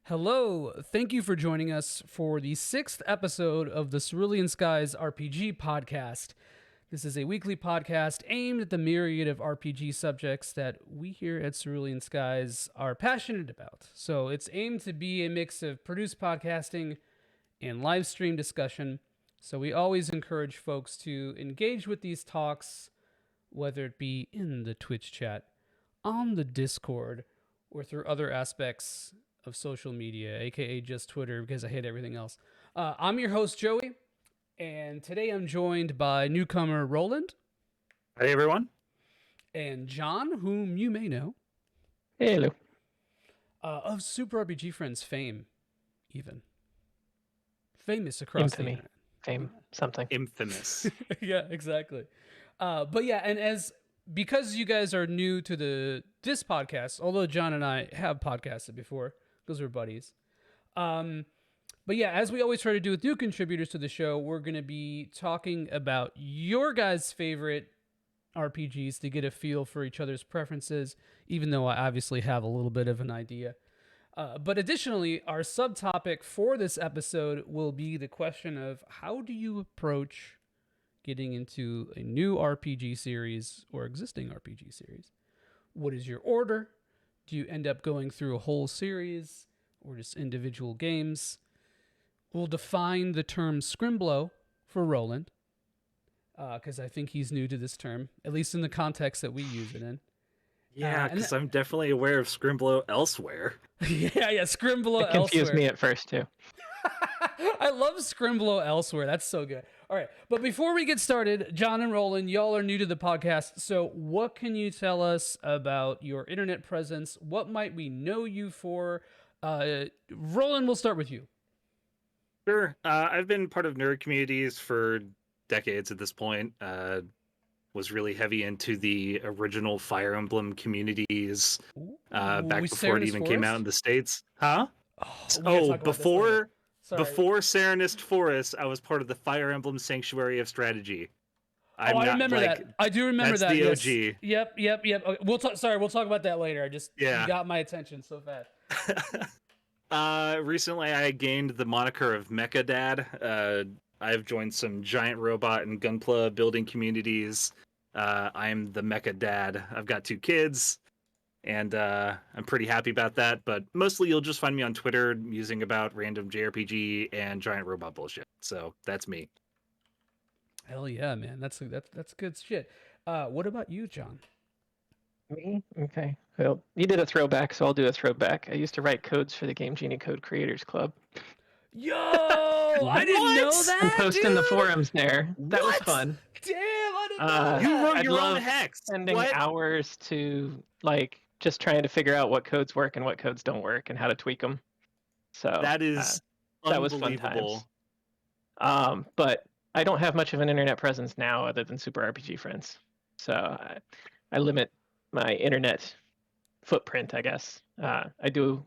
Hello, thank you for joining us for the 6th episode of the Cerulean Skies RPG podcast. This is a weekly podcast aimed at the myriad of RPG subjects that we here at Cerulean Skies are passionate about. So it's aimed to be a mix of produced podcasting and live stream discussion. So we always encourage folks to engage with these talks, whether it be in the Twitch chat, on the Discord, or through other aspects of social media, aka just Twitter, because I hate everything else. I'm your host, Joey, and today I'm joined by newcomer Roland. Hey, everyone. And John, whom you may know. Hello. Of Super RPG Friends fame, even. Famous across the internet. Fame, something. Infamous. Yeah, exactly. But yeah, and because you guys are new to this podcast, although John and I have podcasted before, because we're buddies. But yeah, as we always try to do with new contributors to the show, we're going to be talking about your guys' favorite RPGs to get a feel for each other's preferences, even though I obviously have a little bit of an idea. But additionally, our subtopic for this episode will be the question of how do you approach getting into a new RPG series or existing RPG series? What is your order? Do you end up going through a whole series or just individual games? We'll define the term scrimblow for Roland, because I think he's new to this term, at least in the context that we use it in. Yeah, because I'm definitely aware of scrimblow elsewhere. yeah, scrimblow elsewhere. It confused me at first, too. I love scrimblow elsewhere. That's so good. All right, but before we get started, John and Roland, y'all are new to the podcast, so what can you tell us about your internet presence? What might we know you for? Roland, we'll start with you. Sure. I've been part of nerd communities for decades at this point. Was really heavy into the original Fire Emblem communities back before it even came out in the States. Huh? Before Serenist Forest, I was part of the Fire Emblem Sanctuary of Strategy. I remember that. I do remember that. That's the OG. Yep. Okay, we'll talk about that later. You got my attention so fast. Recently I gained the moniker of Mecha Dad. I've joined some giant robot and gunpla building communities. I'm the Mecha Dad. I've got 2 kids, and I'm pretty happy about that. But mostly you'll just find me on Twitter musing about random JRPG and giant robot bullshit. So that's me. Hell yeah, man. That's good shit. What about you, John? Me? Okay. Well, you did a throwback, so I'll do a throwback. I used to write codes for the Game Genie Code Creators Club. Yo, I didn't know that. And post in the forums there. That was fun. Damn, I didn't know that. You wrote your own hex. Spending hours to just trying to figure out what codes work and what codes don't work and how to tweak them. So that is that was fun times. But I don't have much of an internet presence now other than Super RPG Friends. So I limit my internet footprint, I guess. I do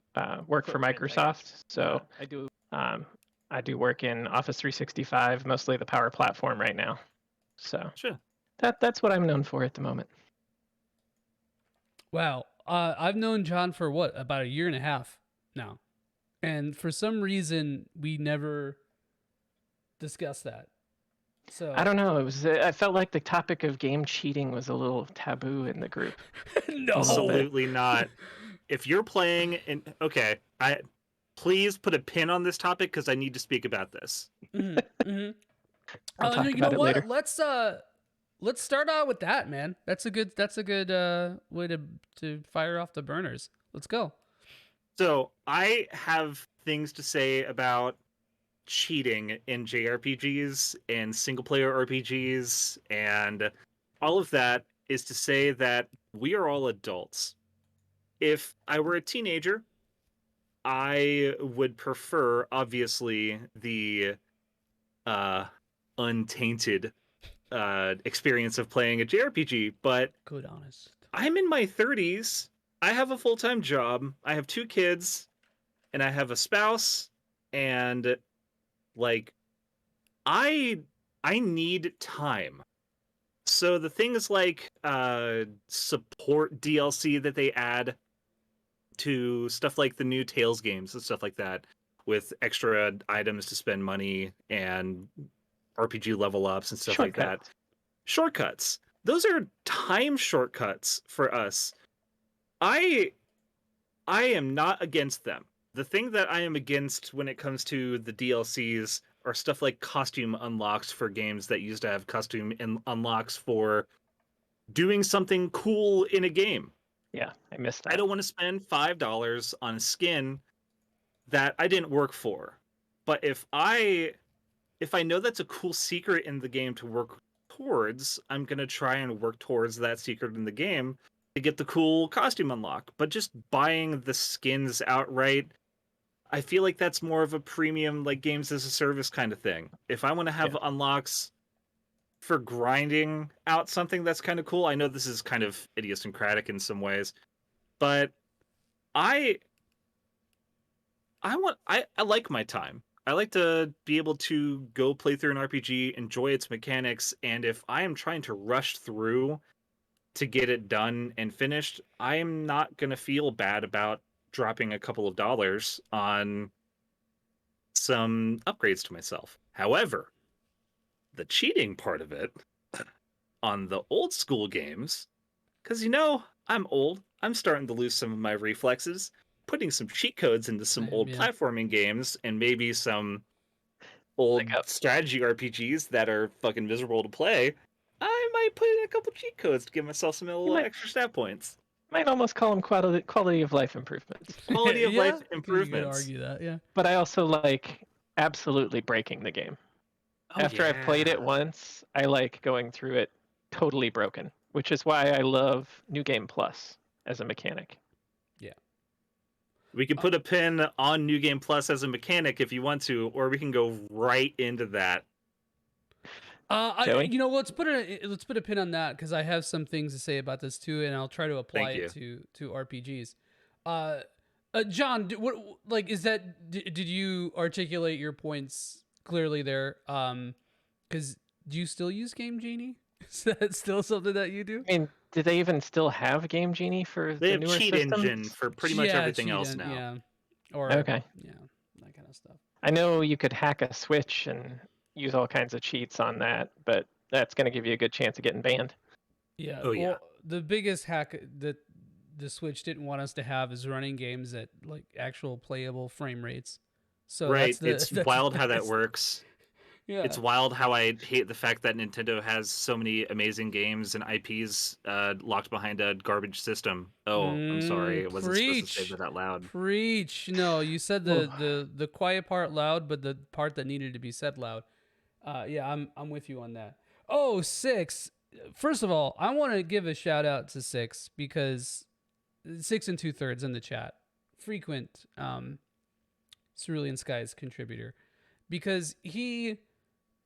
work for Microsoft, so I do work in Office 365, mostly the Power Platform right now. So sure. That's what I'm known for at the moment. Wow. I've known John for about 1.5 years now. And for some reason, we never discussed that. So I don't know. I felt like the topic of game cheating was a little taboo in the group. No, absolutely not. If you're playing, please put a pin on this topic because I need to speak about this. Mm-hmm. I'll talk about it later. Let's start out with that, man. That's a good way to fire off the burners. Let's go. So I have things to say about cheating in JRPGs and single player RPGs, and all of that is to say that we are all adults. If I were a teenager, I would prefer, obviously, the untainted experience of playing a JRPG, but good honest. I'm in my 30s. I have a full-time job. I have 2 kids, and I have a spouse, and I need time. So the things like support DLC that they add to stuff like the new Tales games and stuff like that, with extra items to spend money and RPG level ups and stuff like that. Shortcuts. Those are time shortcuts for us. I am not against them. The thing that I am against when it comes to the DLCs are stuff like costume unlocks for games that used to have costume unlocks for doing something cool in a game. Yeah, I missed that. I don't want to spend $5 on a skin that I didn't work for. But if I know that's a cool secret in the game to work towards, I'm going to try and work towards that secret in the game to get the cool costume unlock. But just buying the skins outright, I feel like that's more of a premium, like games as a service kind of thing. If I want to have unlocks for grinding out something that's kind of cool, I know this is kind of idiosyncratic in some ways, but I like my time. I like to be able to go play through an RPG, enjoy its mechanics, and if I am trying to rush through to get it done and finished, I am not going to feel bad about dropping a couple of dollars on some upgrades to myself. However, the cheating part of it on the old school games, because I'm old, I'm starting to lose some of my reflexes. Putting some cheat codes into some old platforming games and maybe some old strategy RPGs that are fucking miserable to play, I might put in a couple cheat codes to give myself some little extra stat points. Might almost call them quality of life improvements. Quality of life improvements. You could argue that, yeah. But I also like absolutely breaking the game. After I've played it once, I like going through it totally broken, which is why I love New Game Plus as a mechanic. Yeah. We can put a pin on New Game Plus as a mechanic if you want to, or we can go right into that. Let's put a pin on that because I have some things to say about this too, and I'll try to apply it to RPGs. John, did you articulate your points clearly there? Because do you still use Game Genie? Is that still something that you do? I mean, do they even still have Game Genie for the newer systems? They have Cheat Engine for pretty much everything else now. Yeah. Or that kind of stuff. I know you could hack a Switch and use all kinds of cheats on that, but that's going to give you a good chance of getting banned. Yeah. Well, the biggest hack that the Switch didn't want us to have is running games at like actual playable frame rates. So it's wild how that works. Yeah. It's wild how I hate the fact that Nintendo has so many amazing games and IPs locked behind a garbage system. Oh, I'm sorry. I wasn't supposed to say that out loud. Preach. No, you said the quiet part loud, but the part that needed to be said loud. I'm with you on that. Oh, Six. First of all, I want to give a shout out to Six because 6 2/3 in the chat. Frequent Cerulean Skies contributor. Because he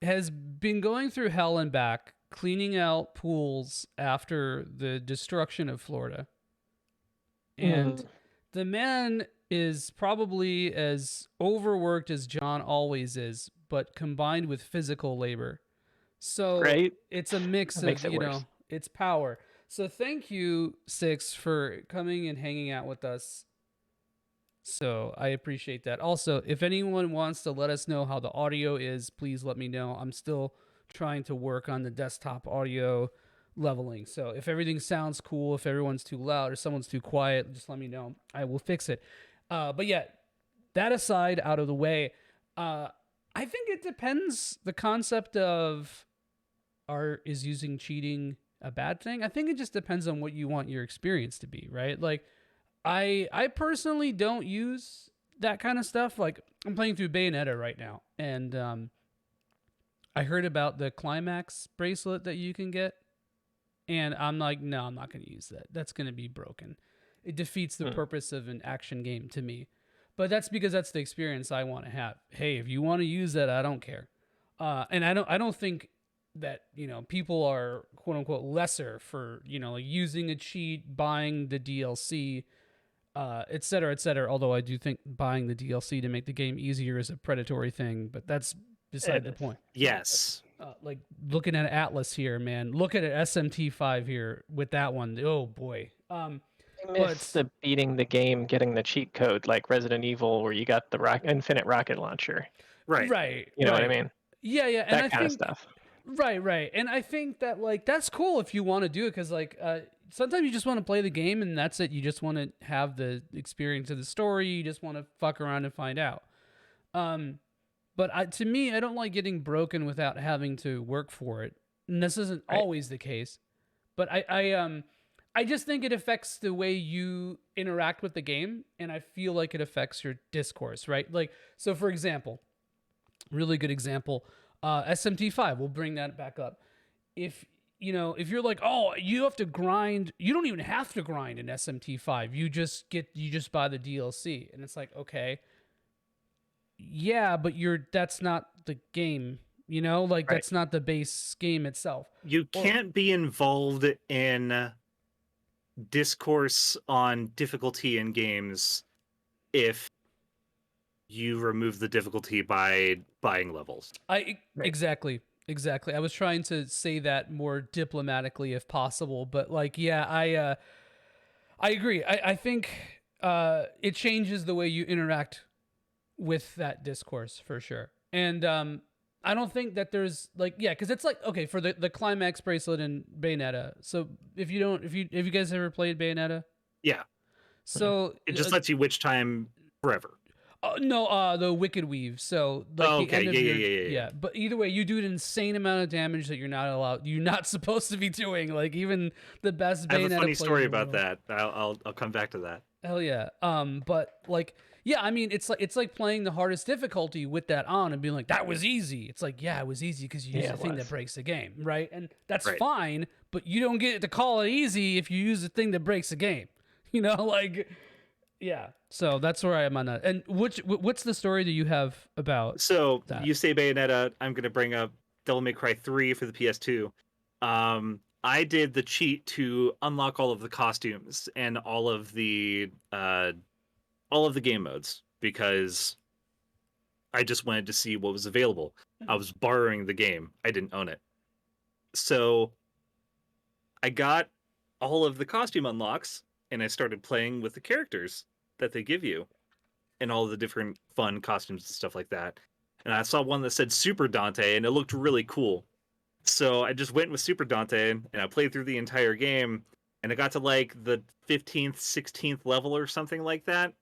has been going through hell and back, cleaning out pools after the destruction of Florida. And the man is probably as overworked as John always is, but combined with physical labor. So it's a mix of, it's power. So thank you, Six, for coming and hanging out with us. So I appreciate that. Also, if anyone wants to let us know how the audio is, please let me know. I'm still trying to work on the desktop audio leveling. So if everything sounds cool, if everyone's too loud or someone's too quiet, just let me know. I will fix it. But yeah, that aside, out of the way, I think it depends. The concept of is using cheating a bad thing? I think it just depends on what you want your experience to be, right? Like, I personally don't use that kind of stuff. Like, I'm playing through Bayonetta right now, and I heard about the climax bracelet that you can get, and I'm like, no, I'm not going to use that. That's going to be broken. It defeats the purpose of an action game to me. But that's because that's the experience I want to have. Hey, if you want to use that, I don't care. And I don't think that, people are quote unquote lesser for, like using a cheat, buying the DLC, et cetera, et cetera. Although I do think buying the DLC to make the game easier is a predatory thing, but that's beside the point. Yes. Like looking at Atlas here, man. Look at an SMT5 here with that one. Oh boy. miss the beating the game, getting the cheat code like Resident Evil, where you got the infinite rocket launcher. Right. You know what I mean? Yeah, and That I kind of think stuff. right, and I think that like that's cool if you want to do it because like sometimes you just want to play the game and that's it. You just want to have the experience of the story. You just want to fuck around and find out. But to me, I don't like getting broken without having to work for it. And this isn't always the case, but I just think it affects the way you interact with the game, and I feel like it affects your discourse, right? Like, so for example, really good example, SMT5. We'll bring that back up. If you're like, oh, you have to grind, you don't even have to grind in SMT5. You just buy the DLC, and it's like, okay, yeah, but that's not the game. Like that's not the base game itself. You can't be involved in discourse on difficulty in games if you remove the difficulty by buying levels. Exactly. I was trying to say that more diplomatically if possible, but like, yeah, I agree. I think it changes the way you interact with that discourse for sure. And I don't think that there's like, yeah, because it's like, okay, for the climax bracelet in Bayonetta. So have you guys ever played Bayonetta? Yeah. So it just lets you witch time forever. No, the Wicked Weave. So like the end of yeah. But either way, you do an insane amount of damage that you're not supposed to be doing. Like even the best Bayonetta. I have a funny story about that. I'll come back to that. Hell yeah. But like, yeah, I mean, it's like playing the hardest difficulty with that on and being like, that was easy. It's like, yeah, it was easy because you used the thing that breaks the game, right? And that's fine, but you don't get to call it easy if you use the thing that breaks the game. Like, yeah. So that's where I am on that. And what's the story that you have about? So that? You say Bayonetta, I'm going to bring up Devil May Cry 3 for the PS2. I did the cheat to unlock all of the costumes and all of the game modes because I just wanted to see what was available. I was borrowing the game. I didn't own it. So I got all of the costume unlocks and I started playing with the characters that they give you and all the different fun costumes and stuff like that. And I saw one that said Super Dante and it looked really cool. So I just went with Super Dante and I played through the entire game and I got to like the 15th, 16th level or something like that.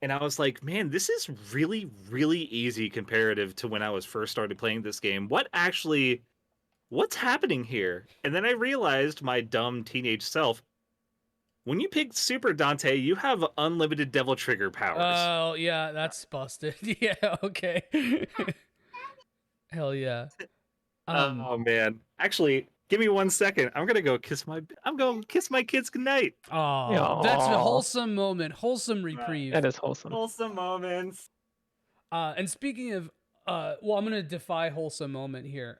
And I was like, man, this is really, really easy comparative to when I was first started playing this game. What's happening here? And then I realized, my dumb teenage self, when you pick Super Dante, you have unlimited Devil Trigger powers. Oh, yeah, that's busted. Yeah, okay. Hell yeah. Oh, man. Actually, give me 1 second. I'm going to kiss my kids goodnight. Oh, that's a wholesome moment. Wholesome reprieve. That is wholesome. Wholesome moments. And speaking of, well, I'm going to defy wholesome moment here.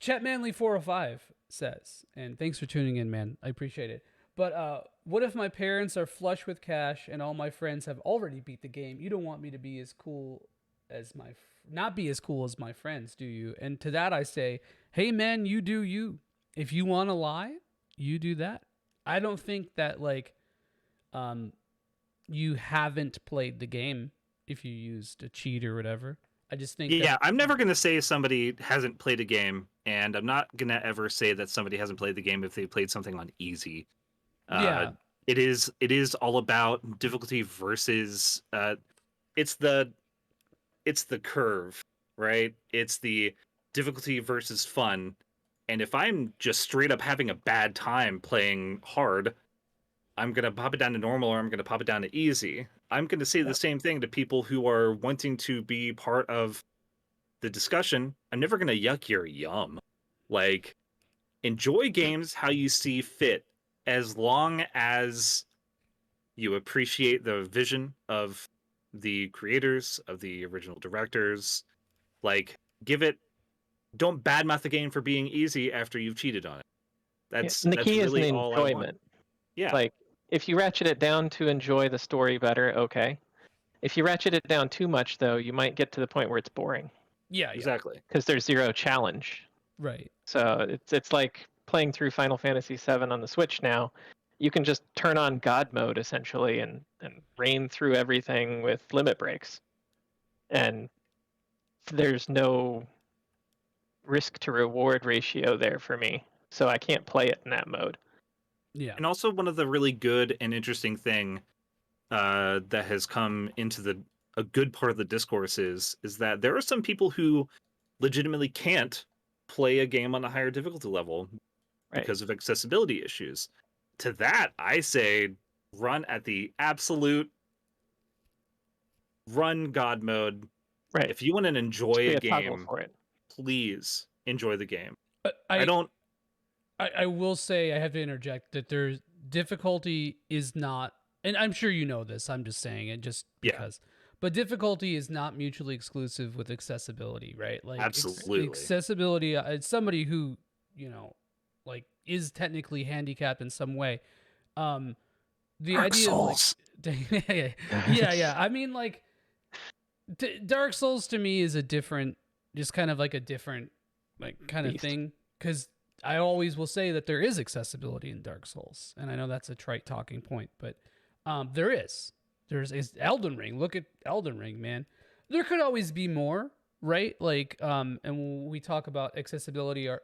Chatmanly405 says, and thanks for tuning in, man. I appreciate it. But what if my parents are flush with cash and all my friends have already beat the game? You don't want me to be as cool as not be as cool as my friends, do you? And to that I say, hey man, you do you. If you want to lie, you do that. I don't think that like you haven't played the game if you used a cheat or whatever. I just think I'm never going to say somebody hasn't played a game, and I'm not going to ever say that somebody hasn't played the game if they played something on easy. It is all about difficulty versus it's the curve, right? It's the difficulty versus fun. And if I'm just straight up having a bad time playing hard, I'm going to pop it down to normal or I'm going to pop it down to easy. I'm going to say the same thing to people who are wanting to be part of the discussion. I'm never going to yuck your yum. Like, enjoy games how you see fit, as long as you appreciate the vision of the creators, of the original directors. Like, don't badmouth the game for being easy after you've cheated on it. That's and the key really is an all I want. enjoyment. Yeah. Like, if you ratchet it down to enjoy the story better, okay. If you ratchet it down too much, though, you might get to the point where it's boring. Yeah, exactly. Because there's zero challenge. Right. So it's like playing through Final Fantasy VII on the Switch now. you can just turn on God mode essentially and rain through everything with limit breaks, and there's no risk to reward ratio there for me, so I can't play it in that mode. Yeah. And also one of the really good and interesting thing that has come into a good part of the discourse is that there are some people who legitimately can't play a game on a higher difficulty level because of accessibility issues. To that, I say run at the absolute run God mode. Right. If you want to enjoy a game, for it. please enjoy the game. I will say, I have to interject that there's difficulty is not, and I'm sure you know this, I'm just saying it just because, but difficulty is not mutually exclusive with accessibility, right? Like absolutely accessibility, it's somebody who, you know, like is technically handicapped in some way. The Dark idea Souls. Of like, yeah. I mean, like Dark Souls to me is a different, just kind of like a different, like kind of thing. Because I always will say that there is accessibility in Dark Souls, and I know that's a trite talking point, but there is. There's Elden Ring. Look at Elden Ring, man. There could always be more, right? Like, and when we talk about accessibility or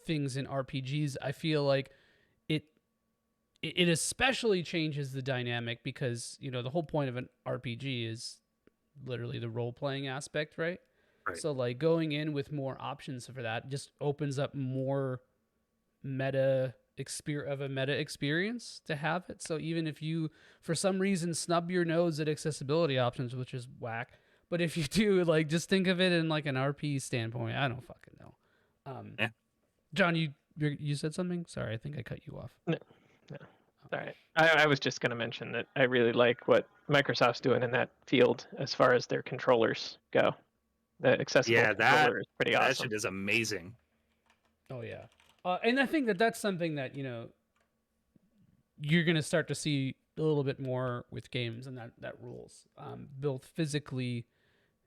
things in RPGs, I feel like it especially changes the dynamic because, you know, the whole point of an RPG is literally the role playing aspect, right? So like going in with more options for that just opens up more meta experience to have it. So even if you for some reason snub your nose at accessibility options, which is whack, but if you do, like, just think of it in like an RP standpoint. I don't fucking know. John, you said something? Sorry, I think I cut you off. No. All right. I was just going to mention that I really like what Microsoft's doing in that field as far as their controllers go. The accessible controller is pretty awesome. That shit is amazing. Oh yeah, and I think that that's something that, you know, you're gonna start to see a little bit more with games, and that rules, both physically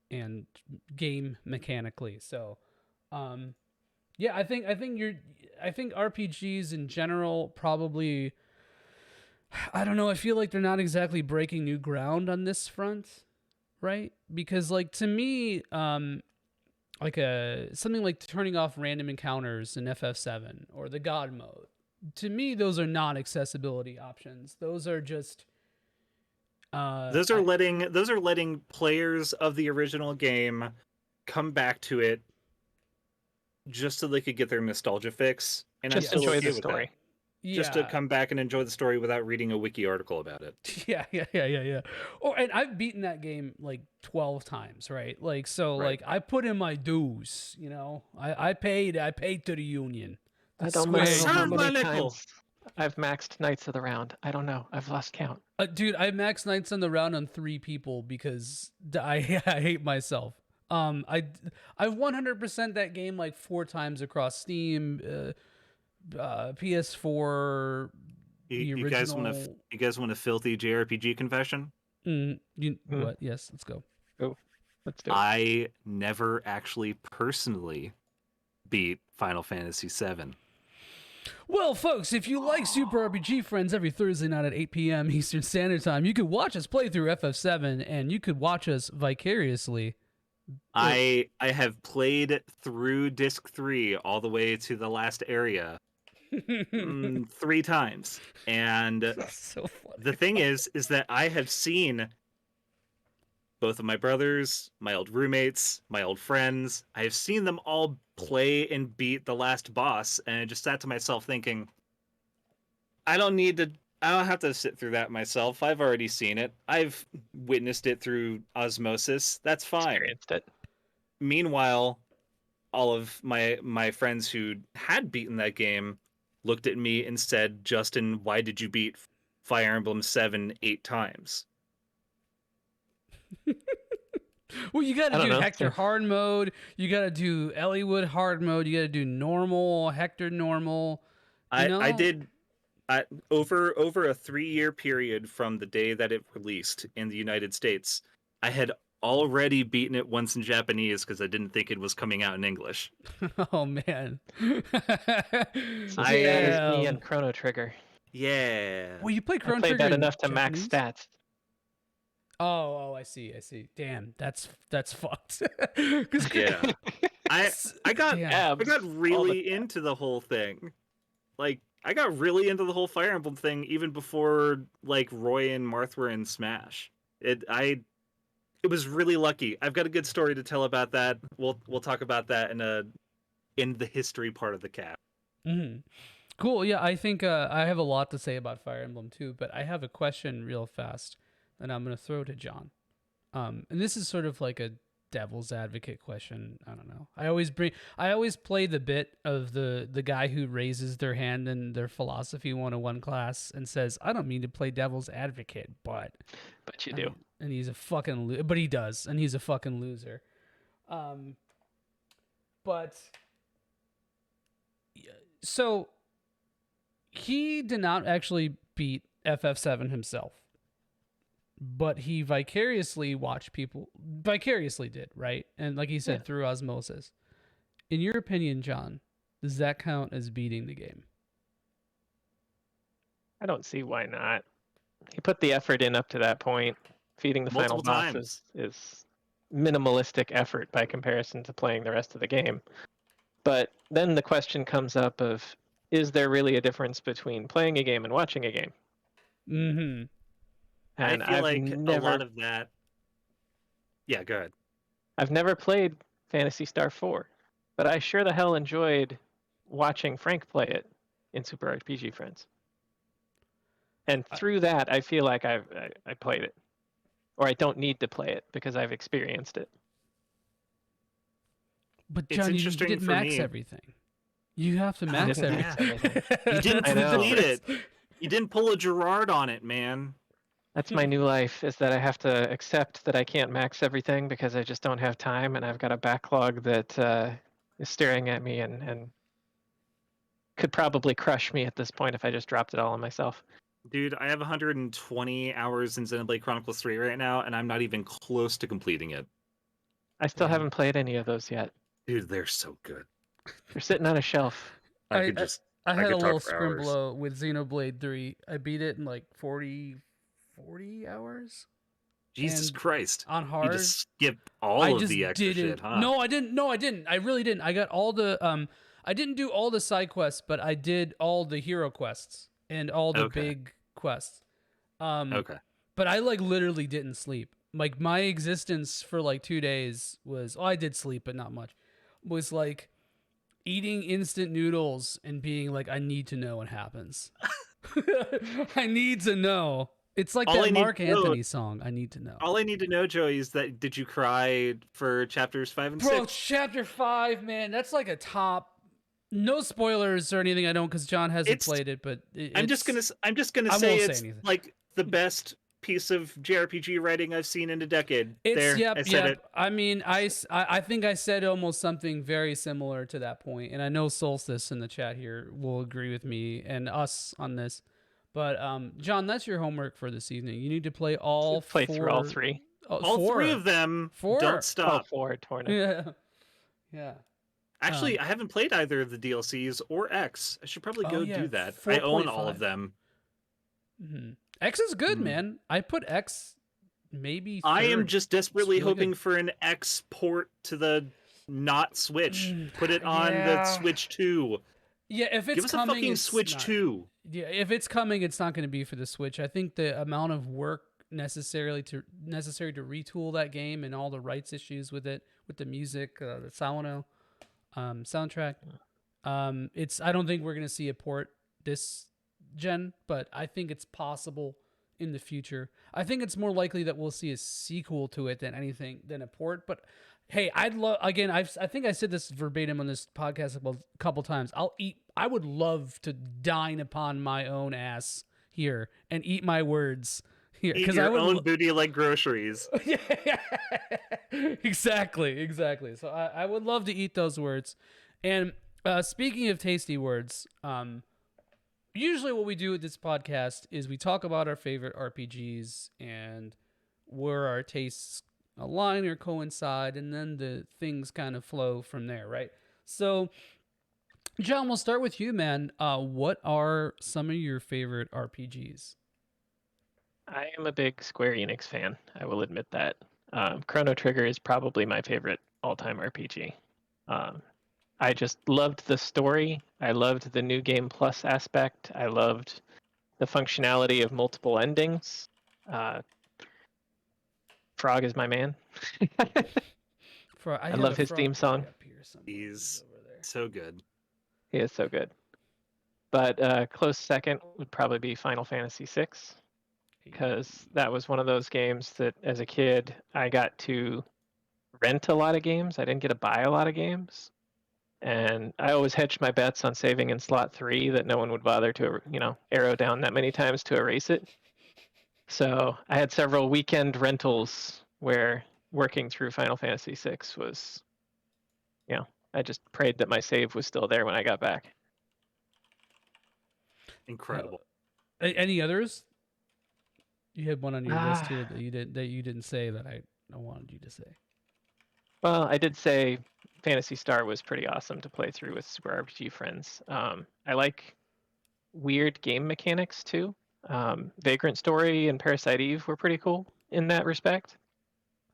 and game mechanically. So, yeah, I think RPGs in general probably. I don't know. I feel like they're not exactly breaking new ground on this front, right? Because, like, to me, like something like turning off random encounters in FF7 or the God mode, to me, those are not accessibility options. Those are just those are letting players of the original game come back to it just so they could get their nostalgia fix, and just enjoy the story. Just to come back and enjoy the story without reading a wiki article about it. Yeah. And I've beaten that game like 12 times, right? Like, so like I put in my dues, you know. I paid to the union. I don't know how many times I've maxed Knights of the Round. I don't know. I've lost count. Dude, I maxed Knights on the Round on 3 people because I hate myself. I've 100% that game like 4 times across Steam, PS4. You guys want a filthy JRPG confession? What? Yes, let's go. Oh, let's do it. I never actually personally beat Final Fantasy VII. Well, folks, if you like Super RPG Friends every Thursday night at 8 p.m. Eastern Standard Time, you could watch us play through FF7, and you could watch us vicariously. I have played through Disc 3 all the way to the last area 3 times, and so funny. The thing is that I have seen both of my brothers, my old roommates, my old friends. I have seen them all play and beat the last boss, and I just sat to myself thinking, I don't have to sit through that myself. I've already seen it. I've witnessed it through osmosis. That's fine. Experienced it. Meanwhile, all of my friends who had beaten that game looked at me and said, Justin, why did you beat Fire Emblem 7 8 times? Well, you got to do Hector hard mode. You got to do Elliewood hard mode. You got to do normal, Hector normal. I did over a 3-year period from the day that it released in the United States. I had already beaten it once in Japanese because I didn't think it was coming out in English. Oh man. So that is me and Chrono Trigger. Yeah. Well, you play I Chrono played Trigger that in enough to max Japanese? stats. I see. Damn, that's fucked. 'Cause Yeah. I got damn. Yeah, I got all the really into the whole thing. Like I got really into the whole Fire Emblem thing even before like Roy and Marth were in Smash. It was really lucky. I've got a good story to tell about that. We'll talk about that in the history part of the cast. Mhm. Cool. Yeah, I think I have a lot to say about Fire Emblem too, but I have a question real fast that I'm gonna throw to John. And this is sort of like a devil's advocate question. I don't know. I always play the bit of the guy who raises their hand in their philosophy 101 class and says, "I don't mean to play devil's advocate, but you do. and he's a fucking but he does, and he's a fucking loser. Um, but so he did not actually beat FF7 himself, but he vicariously watched people vicariously did, right? And like he said, Yeah. through osmosis. In your opinion, John, does that count as beating the game? I don't see why not. He put the effort in up to that point. Feeding the final Multiple boss times. is minimalistic effort by comparison to playing the rest of the game. But then the question comes up of, is there really a difference between playing a game and watching a game? Mm-hmm. And I feel like a lot of that. Yeah, go ahead. I've never played Phantasy Star 4, but I sure the hell enjoyed watching Frank play it in Super RPG Friends. And through that, I feel like I played it, or I don't need to play it because I've experienced it. But It's John, you interesting didn't for max me. everything. You have to max didn't everything. max everything. You didn't I know. complete it. You didn't pull a Gerard on it, man. That's my new life, is that I have to accept that I can't max everything because I just don't have time, and I've got a backlog that is staring at me and could probably crush me at this point if I just dropped it all on myself. Dude, I have 120 hours in Xenoblade Chronicles 3 right now, and I'm not even close to completing it. I still Damn. haven't played any of those yet. Dude, they're so good. They're sitting on a shelf. I could just I had a could little talk for hours. scrimblow with Xenoblade 3. I beat it in like 40 hours. Jesus And Christ. on You hard. just skipped all I of just the extra didn't. shit, huh? No, I didn't. No, I didn't. I really didn't. I got all the I didn't do all the side quests, but I did all the hero quests and all the Okay. big quests. Okay. But I like literally didn't sleep. Like my existence for like 2 days was I did sleep, but not much. Was like eating instant noodles and being like, I need to know what happens. I need to know. It's like All I that need Mark to know- Anthony song. I need to know. All I need to know, Joey, is that did you cry for chapters 5 and Bro, 6? chapter 5, man, that's like a top. No spoilers or anything. I don't, because John hasn't It's- played it. But I'm just gonna I say won't say it's anything. like the best piece of JRPG writing I've seen in a decade. It's there, yep, I said yep. it. I mean, I think I said almost something very similar to that point, and I know Solstice in the chat here will agree with me and us on this. But John, that's your homework for this evening. You need to play all Play four. through all three. All four. 3 of them. Four. Don't Oh, stop. 4, torn it. Yeah, yeah. Actually, I haven't played either of the DLCs or X. I should probably go do that. I own all of 4.5. them. Mm-hmm. X is good, Mhm. man. I put X maybe. I am third. just desperately really hoping good. for an X port to the not Switch. Put it on the Yeah. Switch 2. Yeah, if it's Give us a coming, fucking it's Switch not. 2. Yeah, if it's coming, it's not going to be for the Switch. I think the amount of work necessary to retool that game and all the rights issues with it, with the music, the soundtrack. It's. I don't think we're going to see a port this gen, but I think it's possible in the future. I think it's more likely that we'll see a sequel to it than a port. But hey, I'd love again. I think I said this verbatim on this podcast a couple times. I would love to dine upon my own ass here and eat my words here Eat your own booty like groceries. Yeah, exactly. So I would love to eat those words. And speaking of tasty words, usually what we do with this podcast is we talk about our favorite RPGs and where our tastes align or coincide, and then the things kind of flow from there, right? So John, we'll start with you, man. What are some of your favorite RPGs? I am a big Square Enix fan. I will admit that. Chrono Trigger is probably my favorite all-time RPG. Um, I just loved the story. I loved the new game plus aspect. I loved the functionality of multiple endings. Uh, Frog is my man. I I have love a his frog theme song. up here somewhere. He's over there. so good. He is so good. But close second would probably be Final Fantasy VI, because that was one of those games that as a kid I got to rent a lot of games. I didn't get to buy a lot of games. And I always hedged my bets on saving in slot 3 that no one would bother to, arrow down that many times to erase it. So I had several weekend rentals where working through Final Fantasy VI was, I just prayed that my save was still there when I got back. Incredible. Any others? You had one on your list Ah. here that you didn't say that I wanted you to say. Well, I did say Phantasy Star was pretty awesome to play through with Super RPG friends. I like weird game mechanics too. Vagrant Story and Parasite Eve were pretty cool in that respect.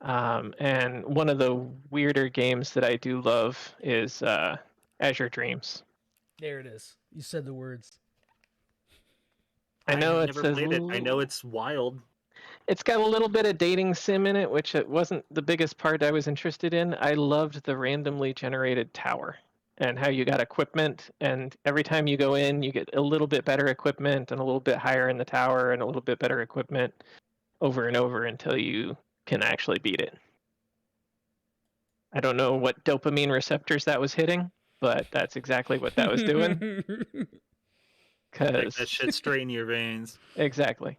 And one of the weirder games that I do love is Azure Dreams. There it is. You said the words. I know have it's never played it. I know it's wild. It's got a little bit of dating sim in it, which it wasn't the biggest part I was interested in. I loved the randomly generated tower and how you got equipment, and every time you go in, you get a little bit better equipment and a little bit higher in the tower and a little bit better equipment over and over until you can actually beat it. I don't know what dopamine receptors that was hitting, but that's exactly what that was doing. Like that shit straight in your veins. Exactly.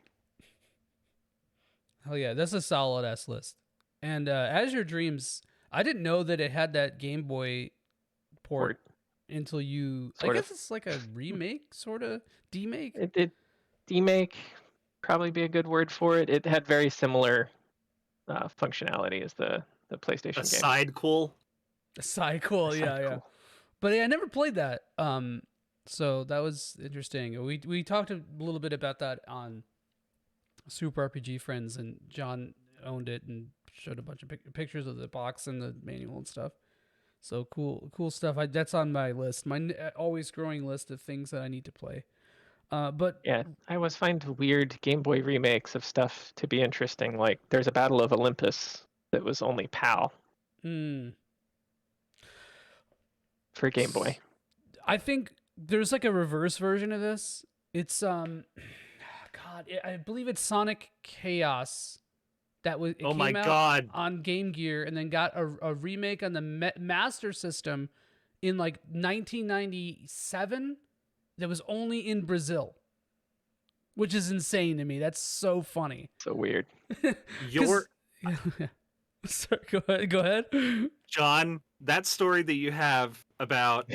Hell yeah, that's a solid ass list. And Azure Dreams, I didn't know that it had that Game Boy port until you. I guess it's like a remake, sort of demake. It demake probably be a good word for it. It had very similar functionality as the PlayStation game. A sidequel, yeah. But yeah, I never played that. So that was interesting. We talked a little bit about that on Super RPG Friends, and John owned it and showed a bunch of pictures of the box and the manual and stuff. So cool stuff. That's on my list, my always growing list of things that I need to play. But yeah, I always find weird Game Boy remakes of stuff to be interesting. Like there's a Battle of Olympus that was only PAL for Game Boy. I think there's like a reverse version of this. It's God, I believe it's Sonic Chaos. That was it came out on Game Gear and then got a remake on the Master System in like 1997. That was only in Brazil, which is insane to me. That's so funny. So weird. Sorry, go ahead. John, that story that you have about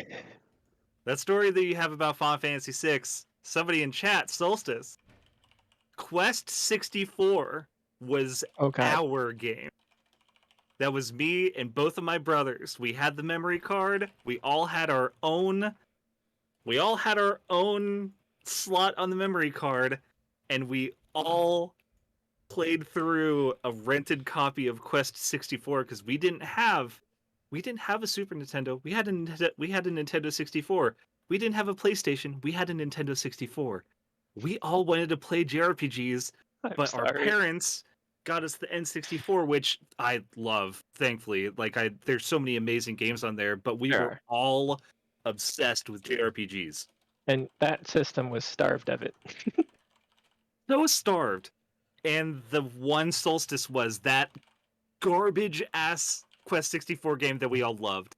Final Fantasy VI, somebody in chat, Solstice, Quest 64 was our game. That was me and both of my brothers. We had the memory card. We all had our own slot on the memory card, and we all played through a rented copy of Quest 64 because we didn't have a Super Nintendo. We had a Nintendo 64. We didn't have a PlayStation. We had a Nintendo 64. We all wanted to play JRPGs, but our parents got us the N64, which I love, thankfully. There's so many amazing games on there, but we were all obsessed with JRPGs. And that system was starved of it. So starved. And the one Solstice was that garbage-ass Quest 64 game that we all loved.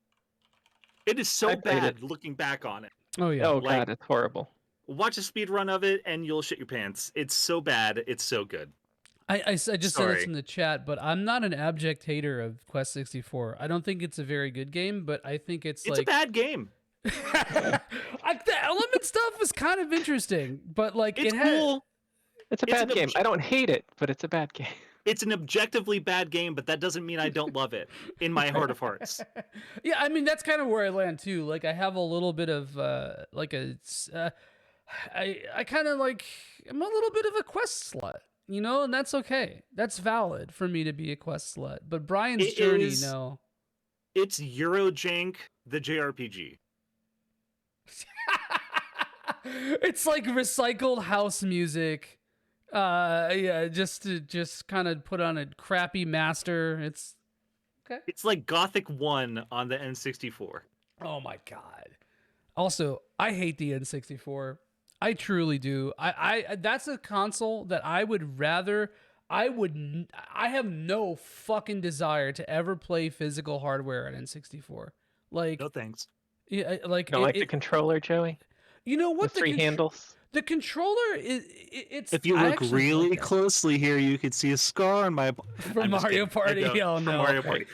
It is so bad looking back on it. Oh, yeah. Oh, God, it's horrible. Watch a speed run of it, and you'll shit your pants. It's so bad. It's so good. I just said this in the chat, but I'm not an abject hater of Quest 64. I don't think it's a very good game, but I think it's a bad game. The element stuff is kind of interesting, but it's cool. It's a bad game. I don't hate it, but it's a bad game. it's an objectively bad game, but that doesn't mean I don't love it in my heart of hearts. Yeah, I mean that's kind of where I land too. Like I have a little bit of I kind of like I'm a little bit of a quest slut, you know, and that's okay. That's valid for me to be a quest slut. But Brian's It journey, is- no. It's Eurojank, the JRPG. It's like recycled house music. Yeah, just kind of put on a crappy master. It's okay. It's like Gothic 1 on the N64. Oh my god. Also, I hate the N64. I truly do. I that's a console that I would rather I have no fucking desire to ever play physical hardware at N64. Like No thanks. yeah, like You don't like the controller, Joey? you know what The three handles? the controller is it's If you I look actually really like that. closely here, you could see a scar on my. From I'm just Mario kidding. Party. I don't. Oh, From no. Mario Party.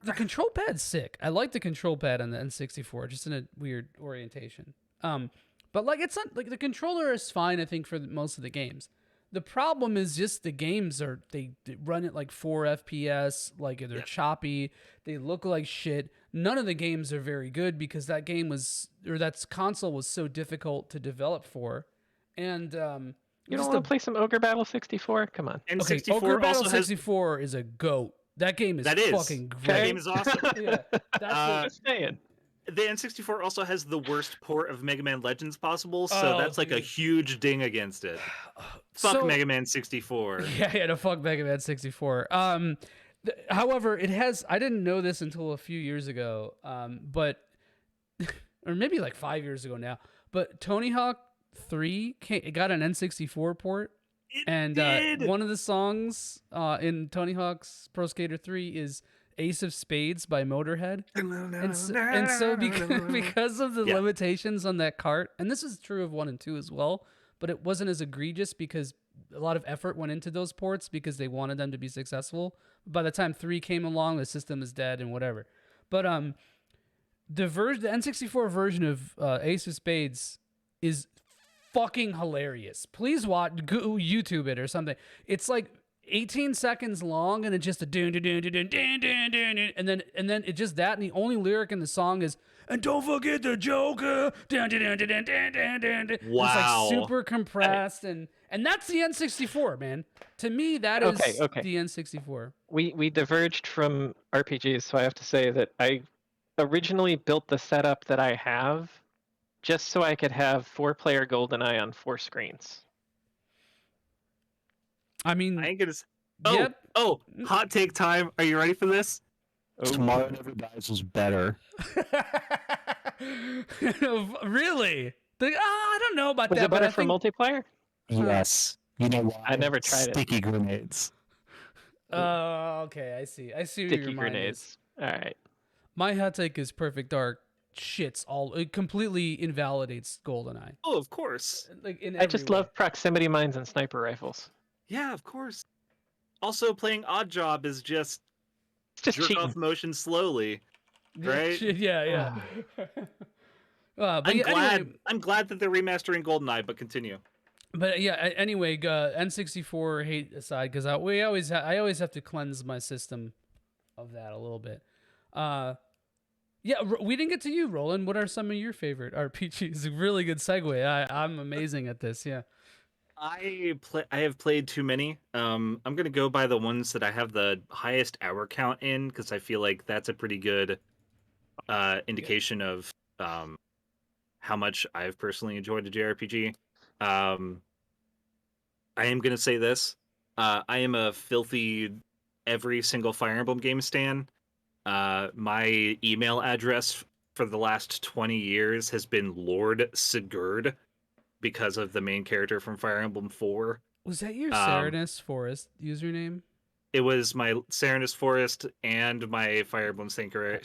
The control pad's sick. I like the control pad on the N64, just in a weird orientation. But like it's not like the controller is fine. I think for most of the games. The problem is just the games are they run at like 4 FPS, like they're Yeah. choppy. They look like shit. None of the games are very good because that game was or that console was so difficult to develop for, and You don't just want to play some Ogre Battle 64? Come on. Okay, N64 Ogre Battle also has. 64 is a goat. That game is That is. fucking That great. game is awesome. Yeah, that's Uh, Just saying. The N64 also has the worst port of Mega Man Legends possible, so Oh, that's like a dude. huge ding against it. Fuck So- Mega Man 64. Yeah, no, fuck Mega Man 64. However, it has. I didn't know this until a few years ago. But or maybe like 5 years ago now. But Tony Hawk 3 it got an N64 port, It and did! one of the songs in Tony Hawk's Pro Skater 3 is Ace of Spades by Motorhead. And so because of the Yeah. limitations on that cart, and this is true of 1 and 2 as well, but it wasn't as egregious because a lot of effort went into those ports because they wanted them to be successful. By the time 3 came along, the system is dead and whatever. But the N64 version of Ace of Spades is fucking hilarious. Please watch, go YouTube it or something. It's like 18 seconds long, and it's just a dun dun dun dun dun dun dun dun, and then it's just that, and the only lyric in the song is "and don't forget the Joker." Dun, dun, dun, dun, dun, dun, dun, dun. It's Wow. like super compressed, and that's the N64, man. To me, that is Okay. the N64. We diverged from RPGs, so I have to say that I originally built the setup that I have just so I could have 4-player GoldenEye on 4 screens. I mean, I ain't gonna. Oh, yep. oh, hot take time. Are you ready for this? Oh. Tomorrow Never Dies was better. Really? I don't know about Was that, it but better I for think multiplayer? Yes. You know why? I never tried it. Sticky grenades. Oh, okay. I see. I see where Sticky your mind is. grenades. All right. My hot take is Perfect Dark shits all. It completely invalidates GoldenEye. Oh, of course. Like in I just every way. love proximity mines and sniper rifles. Yeah, of course. Also, playing Odd Job is just It's just jerk cheating. off motion slowly. right? Yeah. But I'm yeah, glad. anyway, I'm glad that they're remastering GoldenEye, but continue. but yeah. Anyway, N64 hate aside, because I always have to cleanse my system of that a little bit. Yeah, we didn't get to you, Roland. What are some of your favorite RPGs? A really good segue. I'm amazing at this. Yeah. I have played too many. I'm gonna go by the ones that I have the highest hour count in because I feel like that's a pretty good indication of how much I've personally enjoyed a JRPG. I am gonna say this. I am a filthy every single Fire Emblem game stan. My email address for the last 20 years has been Lord Sigurd because of the main character from Fire Emblem 4. Was that your Serenus Forest username? It was my Serenus Forest and my Fire Emblem Sanctuary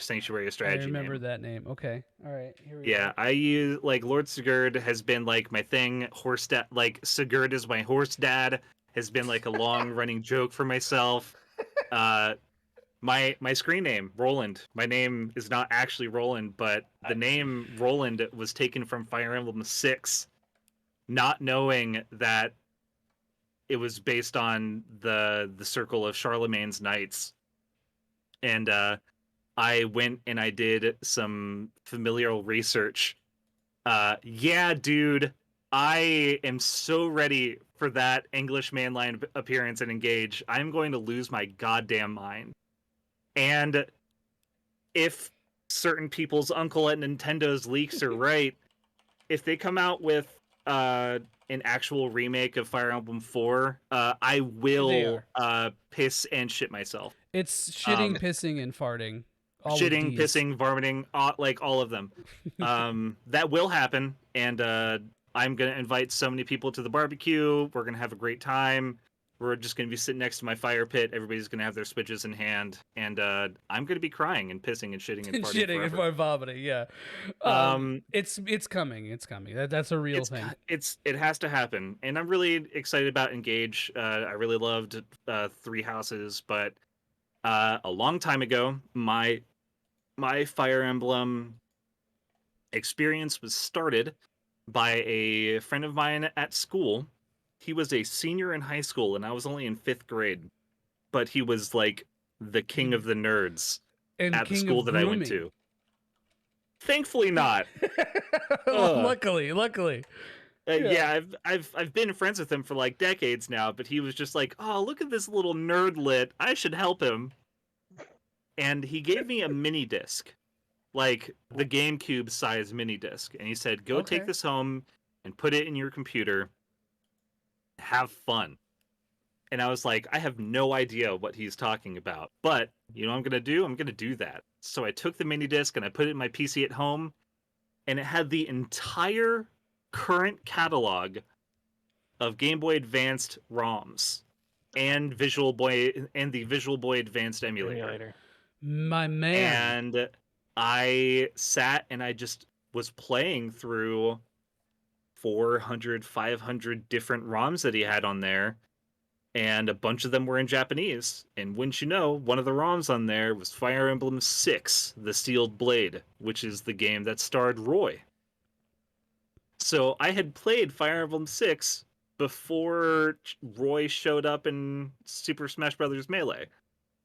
Strategy I remember name. that name. Okay. All right. Here we Yeah, I use like Lord Sigurd has been like my thing. Horse dad, like Sigurd is my horse dad, has been like a long running joke for myself. My screen name Roland. My name is not actually Roland, but the name Roland was taken from Fire Emblem 6, not knowing that it was based on the circle of Charlemagne's knights, and I went and I did some familial research. Yeah, dude, I am so ready for that English mainline appearance and Engage. I'm going to lose my goddamn mind. And if certain people's uncle at Nintendo's leaks are right, if they come out with an actual remake of Fire Emblem 4, I will piss and shit myself. It's shitting, pissing, and farting. All with Shitting, Ds. pissing, vomiting, like all of them. That will happen, and I'm gonna invite so many people to the barbecue. We're gonna have a great time. We're just gonna be sitting next to my fire pit. Everybody's gonna have their Switches in hand, and I'm gonna be crying and pissing and shitting and farting shitting forever. and vomiting. Yeah. It's coming. It's coming. That's a real thing. It has to happen, and I'm really excited about Engage. I really loved Three Houses, but a long time ago, my Fire Emblem experience was started by a friend of mine at school. He was a senior in high school, and I was only in 5th grade, but he was like the king of the nerds And at the king school of that I went grooming. to. Thankfully not. Luckily. Yeah, I've been friends with him for like decades now, but he was just like, "Oh, look at this little nerdlet. I should help him." And he gave me a mini disc, like the GameCube size mini disc, and he said, "Go Okay. take this home and put it in your computer. Have fun." And I was like, I have no idea what he's talking about, but you know what I'm gonna do? I'm gonna do that. So I took the mini disc and I put it in my PC at home, and it had the entire current catalog of Game Boy Advanced ROMs and the Visual Boy Advanced emulator. My man. And I sat and I just was playing through 400, 500 different ROMs that he had on there, and a bunch of them were in Japanese. And wouldn't you know, one of the ROMs on there was Fire Emblem 6, The Sealed Blade, which is the game that starred Roy. So I had played Fire Emblem 6 before Roy showed up in Super Smash Bros. Melee.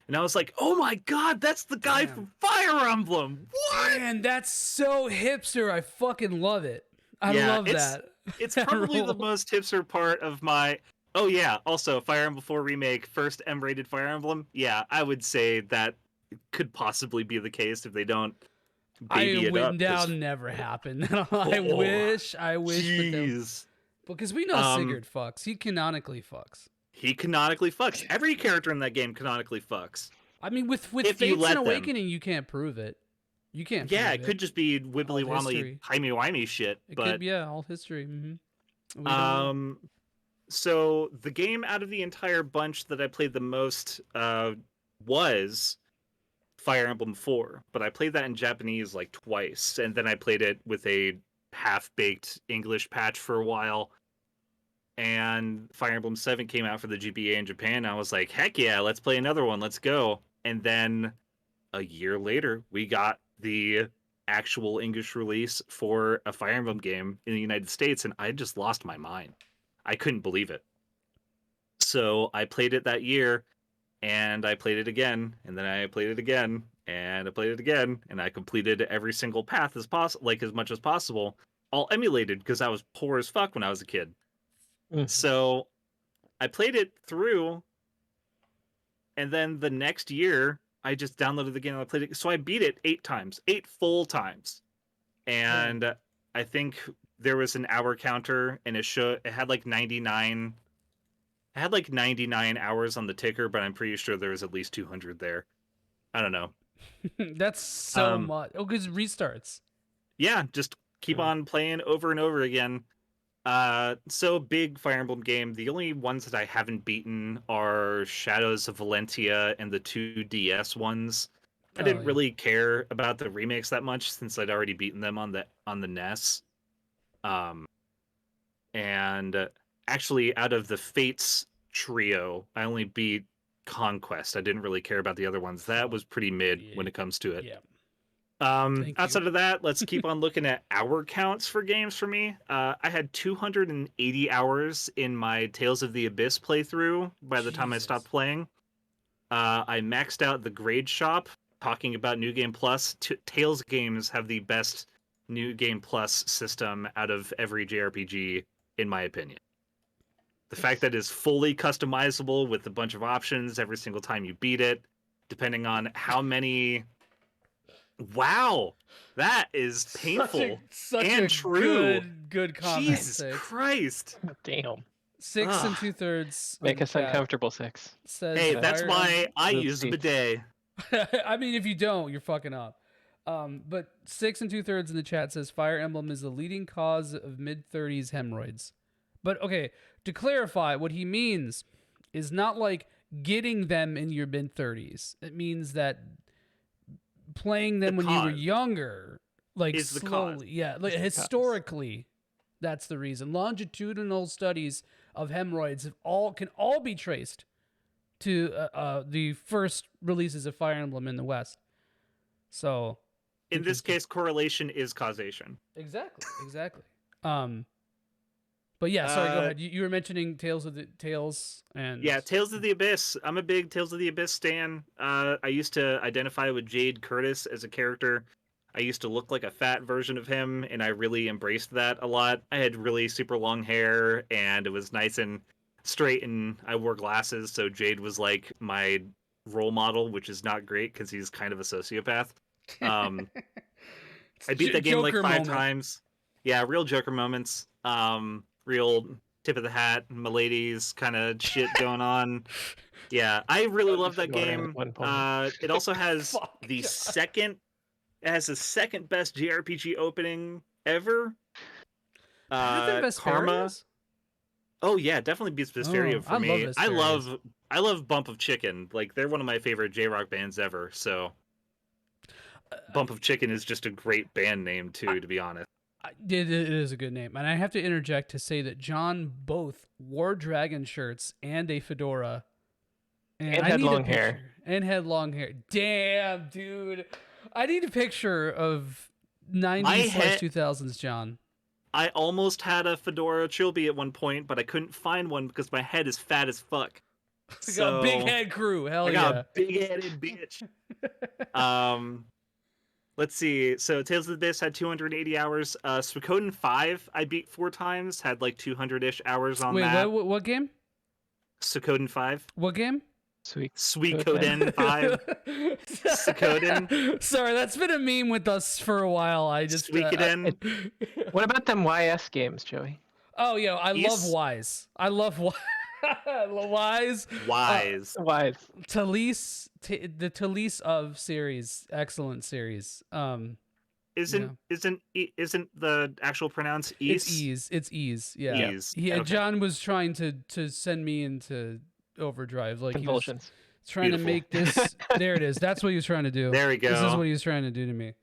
And I was like, oh my god, that's the guy from Fire Emblem! What? Man, that's so hipster. I fucking love it. I love that. It's probably the most hipster part of my... Oh yeah, also, Fire Emblem 4 Remake, first M-rated Fire Emblem. Yeah, I would say that could possibly be the case if they don't baby it up. That'll never happen. I wish. Jeez. Because we know Sigurd fucks. He canonically fucks. He canonically fucks. Every character in that game canonically fucks. I mean, with if you Fates let and them. Awakening, you can't prove it. You can't. Yeah, prove it could just be wibbly wobbly, history. timey wimey shit. It but could be, all history. Mm-hmm. So the game out of the entire bunch that I played the most was Fire Emblem 4, but I played that in Japanese like twice, and then I played it with a half-baked English patch for a while. And Fire Emblem 7 came out for the GBA in Japan. And I was like, heck yeah, let's play another one. Let's go. And then a year later, we got the actual English release for a Fire Emblem game in the United States, and I just lost my mind. I couldn't believe it. So I played it that year, and I played it again, and then I played it again, and I played it again, and I completed every single path as possible, like as much as possible, all emulated because I was poor as fuck when I was a kid. So I played it through, and then the next year I just downloaded the game and I played it. So I beat it 8 full times. And I think there was an hour counter, and it had like 99. It had like 99 hours on the ticker, but I'm pretty sure there was at least 200 there. I don't know. That's so much. Oh, because restarts. Yeah, just keep on playing over and over again. So big Fire Emblem game. The only ones that I haven't beaten are Shadows of Valentia and the 2DS ones. I didn't really care about the remakes that much since I'd already beaten them on the NES. And actually, out of the Fates trio, I only beat Conquest. I didn't really care about the other ones. That was pretty mid when it comes to it. Yeah. Thank you. Outside of that, let's keep on looking at hour counts for games for me. I had 280 hours in my Tales of the Abyss playthrough by the time I Jesus. stopped playing. I maxed out the grade shop. Talking about New Game Plus, Tales games have the best New Game Plus system out of every JRPG, in my opinion. The fact that it's fully customizable with a bunch of options every single time you beat it, depending on how many. Wow, that is painful Such and a true. good comment. Jesus Six. Christ. Damn. 6 and Ugh. 2/3. Make in us chat uncomfortable, Six. Says Hey, that's Fire why I Move use a seats. bidet. I mean, if you don't, you're fucking up. But 6 and 2/3 in the chat says Fire Emblem is the leading cause of mid-30s hemorrhoids. But okay, to clarify, what he means is not like getting them in your mid-30s. It means that playing them The when you were cause younger, like is the slowly, cause. yeah, like Is the cause. historically, that's the reason. Longitudinal studies of hemorrhoids can all be traced to the first releases of Fire Emblem in the West. So, In this interesting. case, correlation is causation. Exactly. But yeah, sorry, go ahead. You were mentioning Tales and Yeah, Tales of the Abyss. I'm a big Tales of the Abyss stan. I used to identify with Jade Curtis as a character. I used to look like a fat version of him, and I really embraced that a lot. I had really super long hair, and it was nice and straight, and I wore glasses, so Jade was like my role model, which is not great because he's kind of a sociopath. I beat that game like Joker 5 moment. times. Yeah, real Joker moments. Real tip of the hat, miladies kind of shit going on. Yeah, I really love that Fedora at game. one point. It also has Fuck, the God. second. It has the second best JRPG opening ever. Better than Karma. Vesperia's? Oh yeah, definitely beats Vesperia Oh, for I me. love I Vesperia's. love Bump of Chicken. Like they're one of my favorite J-rock bands ever. So Bump of Chicken is just a great band name too, to be honest. It is a good name. And I have to interject to say that John both wore dragon shirts and a fedora. And I had need a long hair. picture. And had long hair. Damn, dude. I need a picture of 90s/2000s John. I almost had a fedora trilby at one point, but I couldn't find one because my head is fat as fuck. We got a big head crew. Hell I got yeah. a big-headed bitch. Let's see. So Tales of the Abyss had 280 hours. Suikoden 5 I beat 4 times, had like 200-ish hours on Wait, that. what game? Suikoden 5. What game? Suikoden 5. Suikoden. Sorry, that's been a meme with us for a while. I just Suikoden. What about them YS games, Joey? Oh, yeah, I love Yes. Wise. I love Wise. Wise. Wise. Wise. Talise, the Talise of series, excellent series. Isn't the actual pronounce Ease? It's ease. Yeah. Ease. He, Okay. John was trying to send me into overdrive. Like he was Convulsions. trying Beautiful. to make this. There it is. That's what he was trying to do. There we go. This is what he was trying to do to me.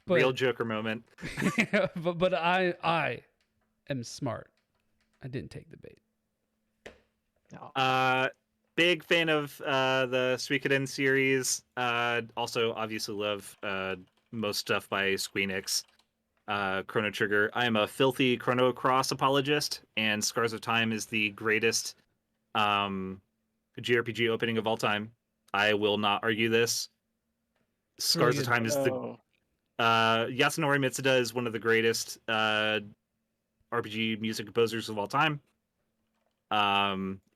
But, Real Joker moment. but I am smart. I didn't take the bait. No. Big fan of the Suikoden series. Also, obviously love most stuff by Squeenix. Chrono Trigger. I am a filthy Chrono Cross apologist, and Scars of Time is the greatest JRPG opening of all time. I will not argue this. Scars of good. Time is the Yasunori Mitsuda is one of the greatest RPG music composers of all time.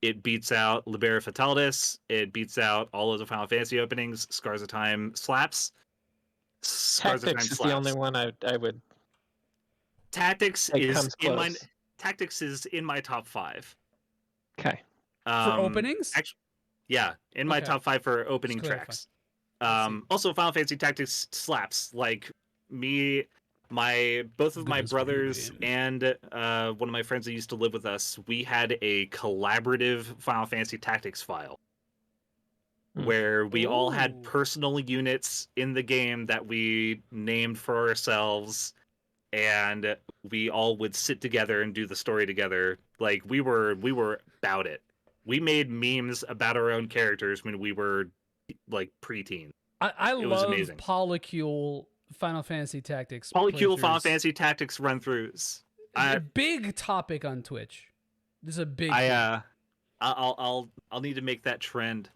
It beats out Libera Fatalis. It beats out all of the Final Fantasy openings. Scars of Time slaps. Scars of Time Tactics is slaps. the only one I would. Tactics Like, is comes in my close. Tactics is in my top 5. Okay. For openings? Yeah, in my Okay. top 5 for opening Just clarify. tracks. I see. Also, Final Fantasy Tactics slaps. Like me, both of Good my as video brothers games. and one of my friends that used to live with us, we had a collaborative Final Fantasy Tactics file where we all had Ooh. personal units in the game that we named for ourselves, and we all would sit together and do the story together. Like we were about it. We made memes about our own characters when we were like preteen. I It was love amazing. polycule Final Fantasy Tactics. Polycule Final playthroughs. Fantasy Tactics run-throughs. A big topic on Twitch. This is a big. thing. I'll need to make that trend.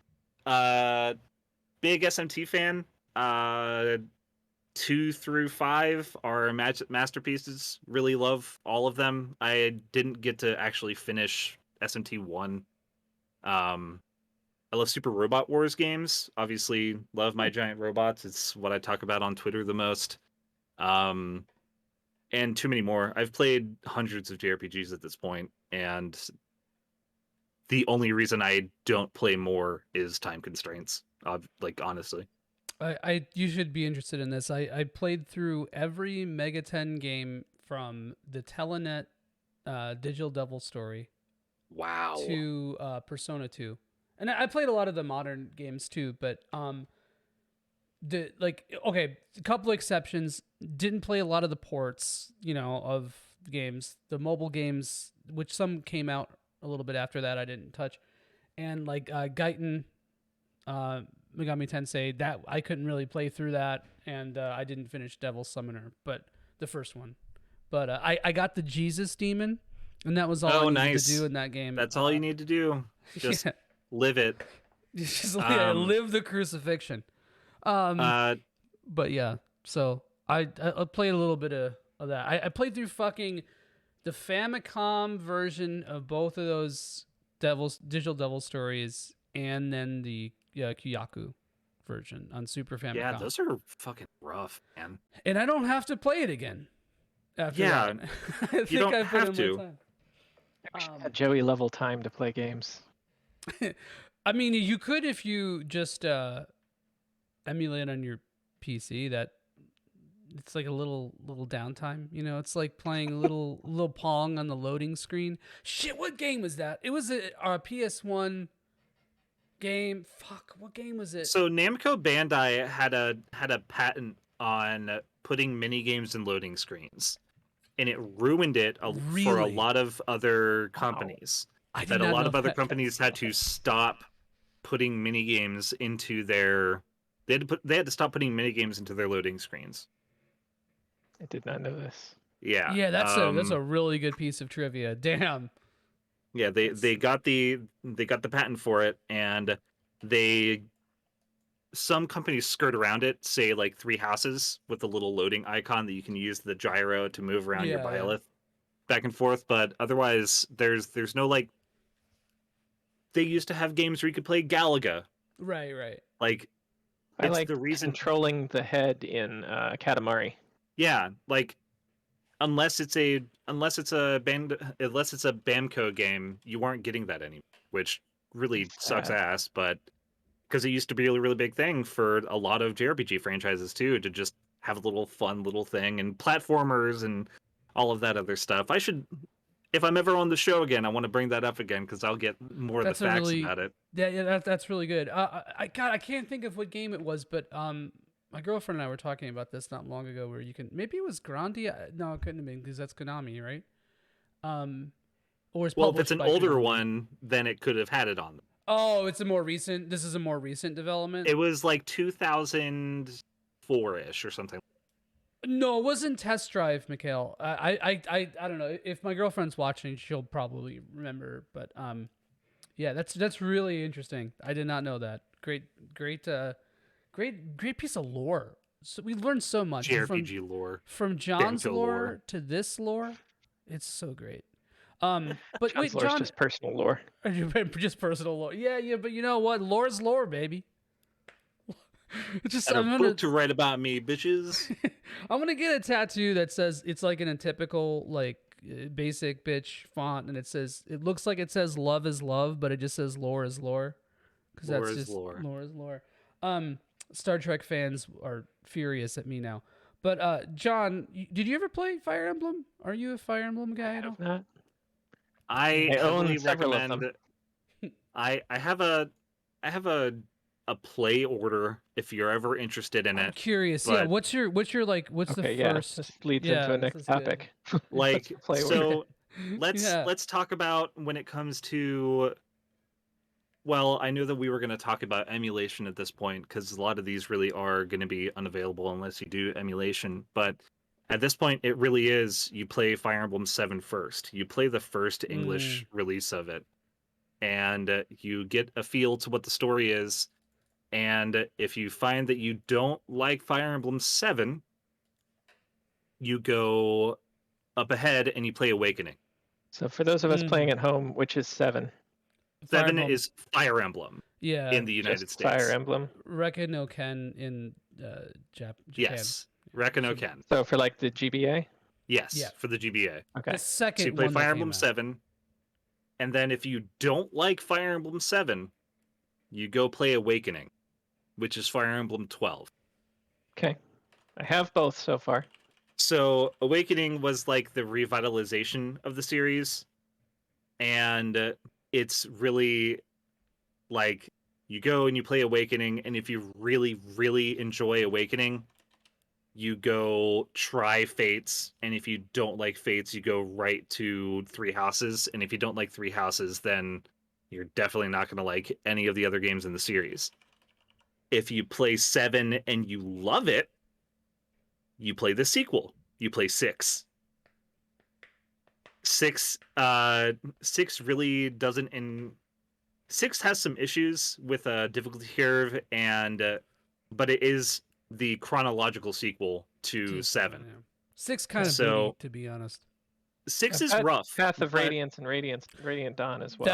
Big SMT fan. 2 through 5 are masterpieces. Really love all of them. I didn't get to actually finish SMT 1. I love Super Robot Wars games. Obviously, love my giant robots. It's what I talk about on Twitter the most. And too many more. I've played hundreds of JRPGs at this point, and the only reason I don't play more is time constraints. Like, honestly. You should be interested in this. I played through every Mega 10 game from the Telenet Digital Devil story Wow. to Persona 2. And I played a lot of the modern games too, but a couple exceptions. Didn't play a lot of the ports, of games. The mobile games, which some came out a little bit after that, I didn't touch. And like Gaiten, Megami Tensei, that I couldn't really play through that, and I didn't finish Devil's Summoner, but the first one. But I got the Jesus Demon, and that was all I needed to do in that game. That's all you need to do. Just live it. Just live the crucifixion. But yeah, so I played a little bit of that. I played through fucking the Famicom version of both of those Digital Devil stories, and then the Kyaku version on Super Famicom. Yeah, those are fucking rough, man. And I don't have to play it again after that. I think you don't I put have in to. my time. I wish I had Joey level time to play games. I mean, you could if you just emulate on your PC. That it's like a little downtime. It's like playing a little Pong on the loading screen. Shit, what game was that? It was a PS1 game. Fuck, what game was it? So Namco Bandai had a patent on putting mini games in loading screens, and it ruined it for a lot of other companies. Wow. That a lot of other companies had to stop putting mini games into their. They had to stop putting mini games into their loading screens. I did not know this. Yeah. Yeah, that's a really good piece of trivia. Damn. Yeah, they got the patent for it, and some companies skirt around it, say like 3 houses with a little loading icon that you can use the gyro to move around your biolith back and forth, but otherwise there's no like. They used to have games where you could play Galaga. Right. Like, I it's like the reason controlling the head in Katamari. Yeah, like unless it's a Bamco game, you weren't getting that anymore, which really sucks ass. But because it used to be a really, really big thing for a lot of JRPG franchises too, to just have a little fun little thing and platformers and all of that other stuff. If I'm ever on the show again, I want to bring that up again because I'll get more of the facts about it. Yeah, that's really good. I can't think of what game it was, but my girlfriend and I were talking about this not long ago, where you can, maybe it was Grandia. No, it couldn't have been, because that's Konami, right? Or it's if it's an older Konami. one, then it could have had it on them. Oh, it's a more recent. This is a more recent development. It was like 2004-ish or something. No, it wasn't Test Drive, Mikhail. I don't know. If my girlfriend's watching, she'll probably remember. But yeah, that's really interesting. I did not know that. Great piece of lore. So we learned so much. JRPG lore. From John's lore to this lore. It's so great. But wait, John, just personal lore. Just personal lore. Yeah, but you know what? Lore's lore, baby. I'm gonna book to write about me, bitches. I'm gonna get a tattoo that says, it's like in a typical like basic bitch font, and it looks like it says love is love, but it just says lore is lore, because that's just lore is lore. Star Trek fans are furious at me now. But John, did you ever play Fire Emblem? Are you a Fire Emblem guy at all? Not. I own several recommend. I have a play order if you're ever interested in I'm it. curious. Yeah, what's the first? This leads into a next topic. Like, play so order? let's talk about when it comes to Well, I knew that we were going to talk about emulation at this point because a lot of these really are going to be unavailable unless you do emulation. But at this point, it really is you play Fire Emblem 7 first. You play the first English release of it, and you get a feel to what the story is. And if you find that you don't like Fire Emblem 7, you go up ahead and you play Awakening. So for those of us playing at home, which is 7? Fire 7 Emblem. is Fire Emblem Yeah, in the United Just States. Fire Emblem. Reka no Ken in Japan. Yes, Reka no Ken. So for like the GBA? Yes, Yeah. for the GBA. Okay. The second So you play one that Fire came Emblem out. 7, and then if you don't like Fire Emblem 7, you go play Awakening, which is Fire Emblem 12. Okay. I have both so far. So Awakening was like the revitalization of the series, and it's really like you go and you play Awakening, and if you really, really enjoy Awakening, you go try Fates, and if you don't like Fates, you go right to Three Houses, and if you don't like Three Houses, then you're definitely not going to like any of the other games in the series. If you play 7 and you love it, you play the sequel. You play 6. 6 really doesn't 6 has some issues with a difficulty curve, and but it is the chronological sequel to 7. Yeah. 6 kind of So- booty, to be honest. 6 is Path- rough. Path of but- Radiance and Radiant Dawn as well.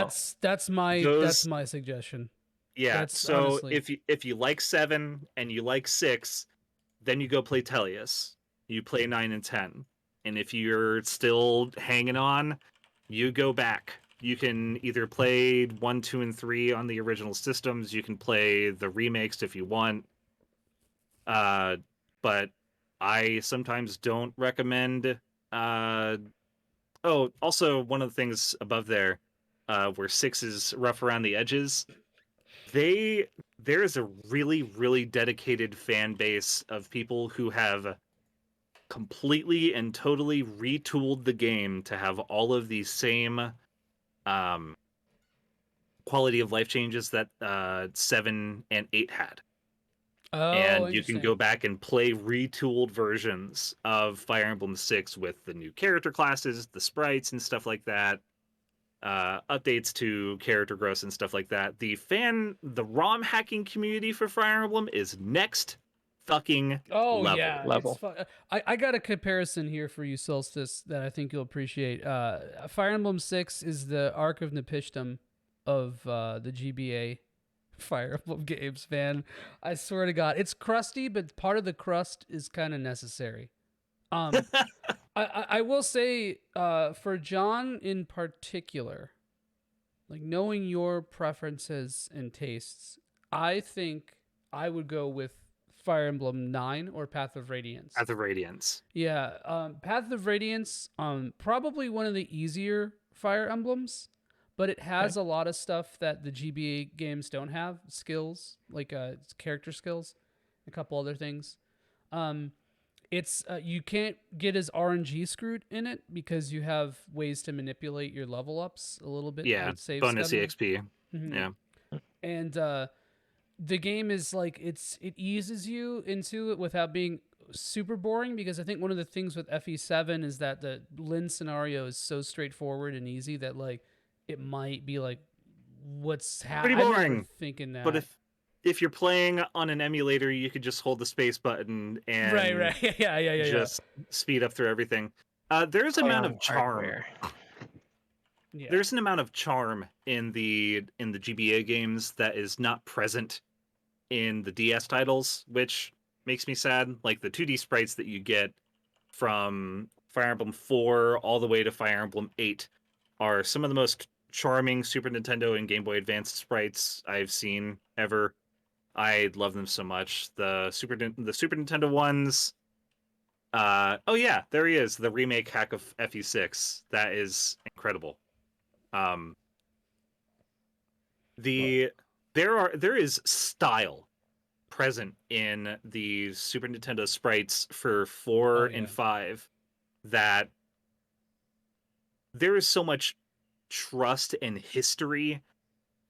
That's my Those- suggestion. Yeah. That's So honestly- if you like 7 and you like 6, then you go play Tellius. You play 9 and 10. And if you're still hanging on, you go back. You can either play 1, 2, and 3 on the original systems. You can play the remakes if you want. But I sometimes don't recommend. Oh, also one of the things above there, where 6 is rough around the edges. There is a really, really dedicated fan base of people who have completely and totally retooled the game to have all of these same quality of life changes that 7 and 8 had. Oh, And you can interesting. go back and play retooled versions of Fire Emblem 6 with the new character classes, the sprites, and stuff like that. Updates to character growth and stuff like that. The ROM hacking community for Fire Emblem is next fucking Oh level. yeah, Level. It's I got a comparison here for you, Solstice, that I think you'll appreciate. Fire Emblem 6 is the Arc of Nepishtim of the GBA Fire Emblem games, man. I swear to God, it's crusty, but part of the crust is kind of necessary. I will say, for John in particular, like knowing your preferences and tastes, I think I would go with Fire Emblem 9 or Path of Radiance. Path of Radiance. Yeah, Path of Radiance, probably one of the easier Fire Emblems, but it has a lot of stuff that the GBA games don't have. Skills, like character skills, a couple other things. It's you can't get as RNG screwed in it because you have ways to manipulate your level ups a little bit. Yeah, with save bonus stemming. EXP. Mhm. Yeah. And the game is like it eases you into it without being super boring, because I think one of the things with FE7 is that the Lin scenario is so straightforward and easy that like it might be like what's happening. Pretty boring. Thinking that, But if you're playing on an emulator, you could just hold the space button and right, yeah. just speed up through everything. There's an amount of charm. Hardware. Yeah. There's an amount of charm in the GBA games that is not present in the DS titles, which makes me sad. Like the 2D sprites that you get from Fire Emblem 4 all the way to Fire Emblem 8 are some of the most charming Super Nintendo and Game Boy Advance sprites I've seen ever. I love them so much. The Super Nintendo ones. Oh yeah, there he is. The remake hack of FE6. That is incredible. There is style present in the Super Nintendo sprites for 4 yeah. and 5 that there is so much trust and history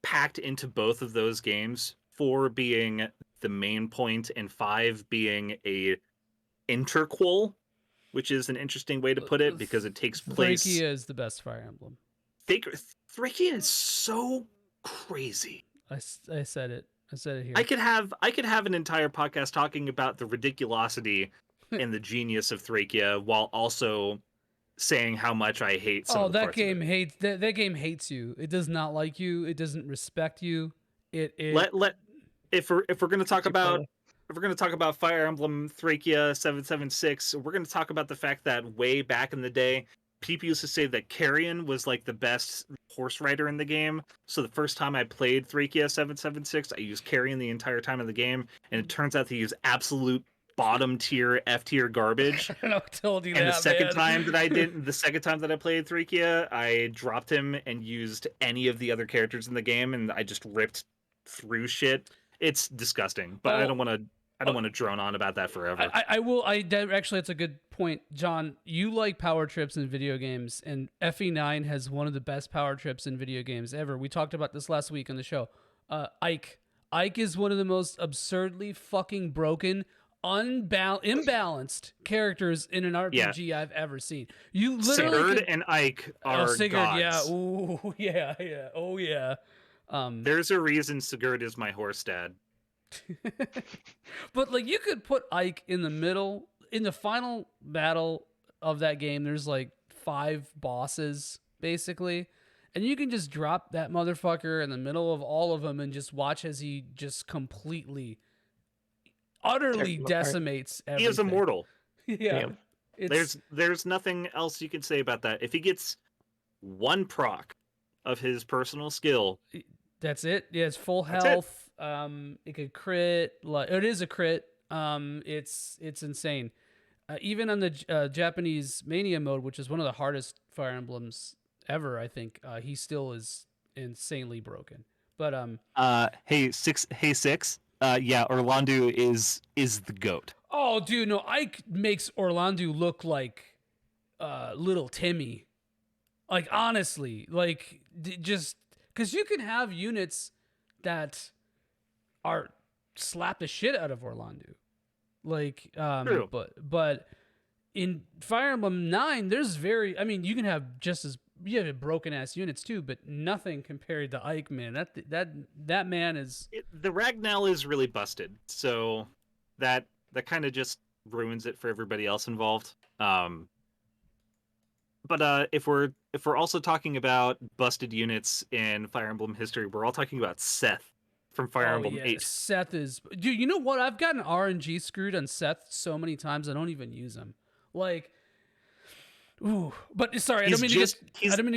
packed into both of those games, 4 being the main point and 5 being a interquel, which is an interesting way to put it because it takes place. Thrakia is the best Fire Emblem. Thrakia is so crazy. I said it. I said it here. I could have an entire podcast talking about the ridiculosity and the genius of Thrakia while also saying how much I hate some of the that parts game of it. hates that game hates you. It does not like you. It doesn't respect you. If we're gonna talk about funny. if we're gonna talk about Fire Emblem Thrakia 776, we're gonna talk about the fact that way back in the day, people used to say that Carrion was like the best horse rider in the game. So the first time I played Thrakia 776, I used Carrion the entire time of the game, and it turns out to use absolute bottom tier F tier garbage. I told you And that. the second man. time that I played Thrakia, I dropped him and used any of the other characters in the game, and I just ripped through shit. It's disgusting, but I don't want to drone on about that forever. I will. Actually, that's a good point, John. You like power trips in video games, and FE9 has one of the best power trips in video games ever. We talked about this last week on the show. Ike is one of the most absurdly fucking broken, imbalanced characters in an RPG I've ever seen. You literally Sigurd and Ike are Sigurd, gods. yeah, ooh, yeah, oh yeah. There's a reason Sigurd is my horse dad. But like, you could put Ike in the middle in the final battle of that game. There's like 5 bosses basically, and you can just drop that motherfucker in the middle of all of them and just watch as he just completely, utterly decimates everything. He is immortal. Yeah. Damn. There's nothing else you can say about that. If he gets one proc of his personal skill, that's it. Yeah, it's full health. It could crit. It is a crit. It's insane. Even on the Japanese Mania mode, which is one of the hardest Fire Emblems ever, I think he still is insanely broken. But hey six. Yeah, Orlando is the goat. Oh, dude, no, Ike makes Orlando look like little Timmy. Like, honestly, like just because you can have units that are slap the shit out of Orlando. Like, True. but in Fire Emblem 9, there's you can have you have broken ass units too, but nothing compared to Ike, man. That man is the Ragnell is really busted. So that kind of just ruins it for everybody else involved. But if we're also talking about busted units in Fire Emblem history, we're all talking about Seth from Fire Emblem 8. Seth is, dude. You know what? I've gotten RNG screwed on Seth so many times I don't even use him. Like, ooh. But sorry, I don't mean to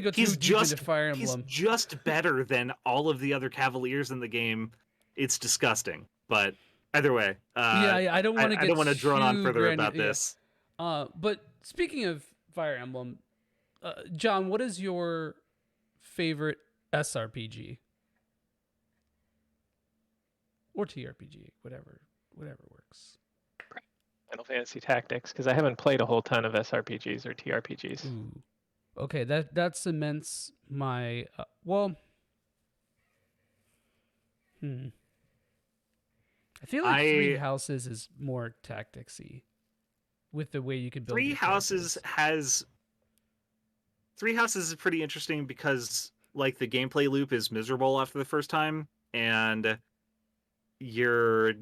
go too deep into Fire Emblem. He's just better than all of the other Cavaliers in the game. It's disgusting. But either way, I don't want to get. I don't want to drone on further about this. But speaking of Fire Emblem, John, what is your favorite SRPG or TRPG, whatever works? Final Fantasy Tactics, because I haven't played a whole ton of SRPGs or TRPGs. Ooh. Okay, that cements my I feel like Three Houses is more tacticsy with the way you can build. Three Houses is pretty interesting because like the gameplay loop is miserable after the first time, and you're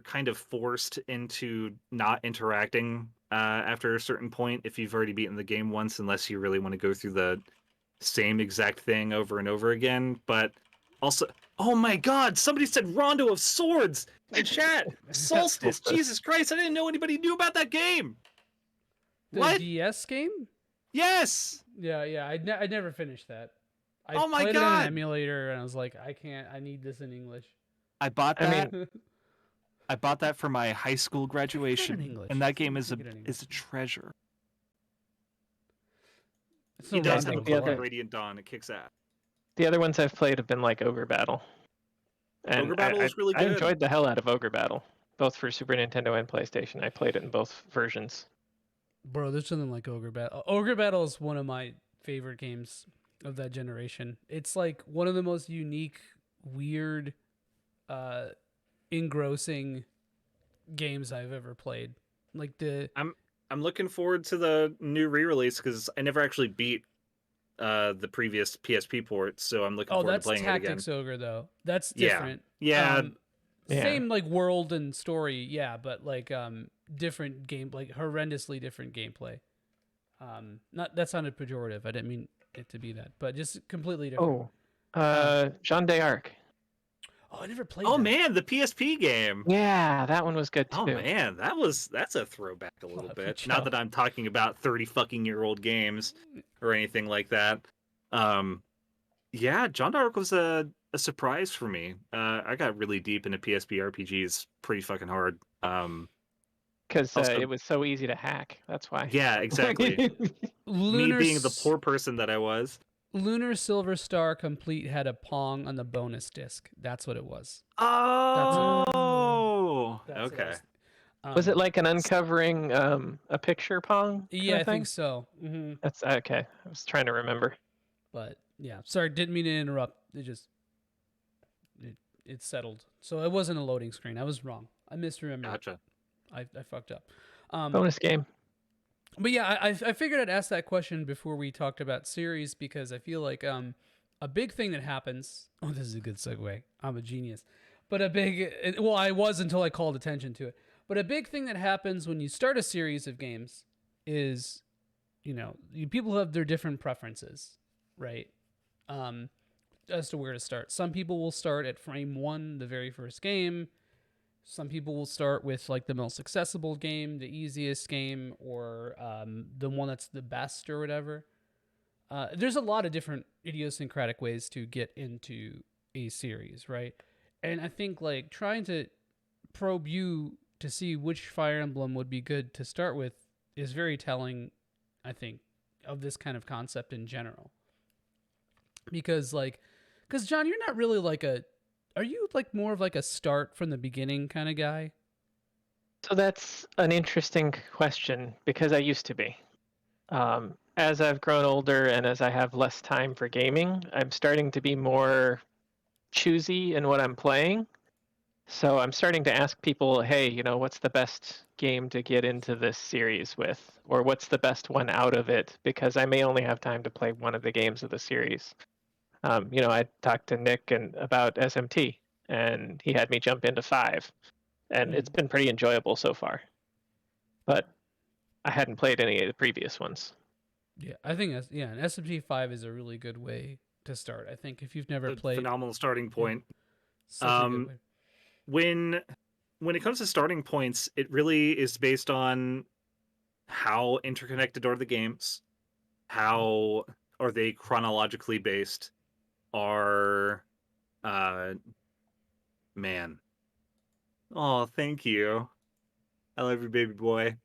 kind of forced into not interacting after a certain point if you've already beaten the game once, unless you really want to go through the same exact thing over and over again. But also, oh my god, somebody said Rondo of Swords in chat. Solstice. Jesus Christ, I didn't know anybody knew about that game. The DS game? Yes. Yeah. I never finished that. I oh my played god. it on an emulator, and I was like, I need this in English. I bought that. I bought that for my high school graduation, and that game is a treasure. He does have a Radiant Dawn. It kicks ass. The other ones I've played have been like Ogre Battle. And Ogre Battle is really good. I enjoyed the hell out of Ogre Battle, both for Super Nintendo and PlayStation. I played it in both versions. Bro, there's something like Ogre Battle. Ogre Battle is one of my favorite games of that generation. It's like one of the most unique weird, engrossing games I've ever played. Like I'm looking forward to the new re-release because I never actually beat the previous PSP port, so I'm looking forward to playing it again. Tactics Ogre though. That's Yeah. different. Yeah. Same like world and story, yeah, but like different game, like horrendously different gameplay. Not that sounded pejorative. I didn't mean it to be that, but just completely different. Jean d'Arc. Oh, I never played. Oh that. man, the PSP game. Yeah, that one was good too. Oh man, that's a throwback a little bit. Not that I'm talking about 30-fucking-year-old games or anything like that. Yeah, Jean d'Arc was a surprise for me. I got really deep into PSP RPGs pretty fucking hard. Because it was so easy to hack. That's why. Yeah, exactly. Me being the poor person that I was. Lunar Silver Star Complete had a Pong on the bonus disc. That's what it was. Oh, That's okay. Was it like an uncovering a picture Pong? Yeah, I think so. Mm-hmm. That's okay. I was trying to remember. But yeah, sorry, didn't mean to interrupt. It settled. So it wasn't a loading screen. I was wrong. I misremembered. Gotcha. I fucked up. Bonus game. But yeah, I figured I'd ask that question before we talked about series because I feel like a big thing that happens. Oh, this is a good segue. I'm a genius. But I was until I called attention to it. But a big thing that happens when you start a series of games is, people have their different preferences, right? As to where to start. Some people will start at frame 1, the very first game. Some people will start with like the most accessible game, the easiest game, or the one that's the best or whatever. There's a lot of different idiosyncratic ways to get into a series, right? And I think like trying to probe you to see which Fire Emblem would be good to start with is very telling, I think, of this kind of concept in general. Because John, you're not really are you like more of like a start from the beginning kind of guy? So that's an interesting question because I used to be. As I've grown older and as I have less time for gaming, I'm starting to be more choosy in what I'm playing. So I'm starting to ask people, hey, what's the best game to get into this series with? Or what's the best one out of it? Because I may only have time to play one of the games of the series. I talked to Nick about SMT, and he had me jump into 5, and it's been pretty enjoyable so far. But I hadn't played any of the previous ones. Yeah, I think an SMT 5 is a really good way to start. I think if you've never played, phenomenal starting point. Such a good way. When it comes to starting points, it really is based on how interconnected are the games, how are they chronologically based. Man. Oh, thank you. I love you, baby boy.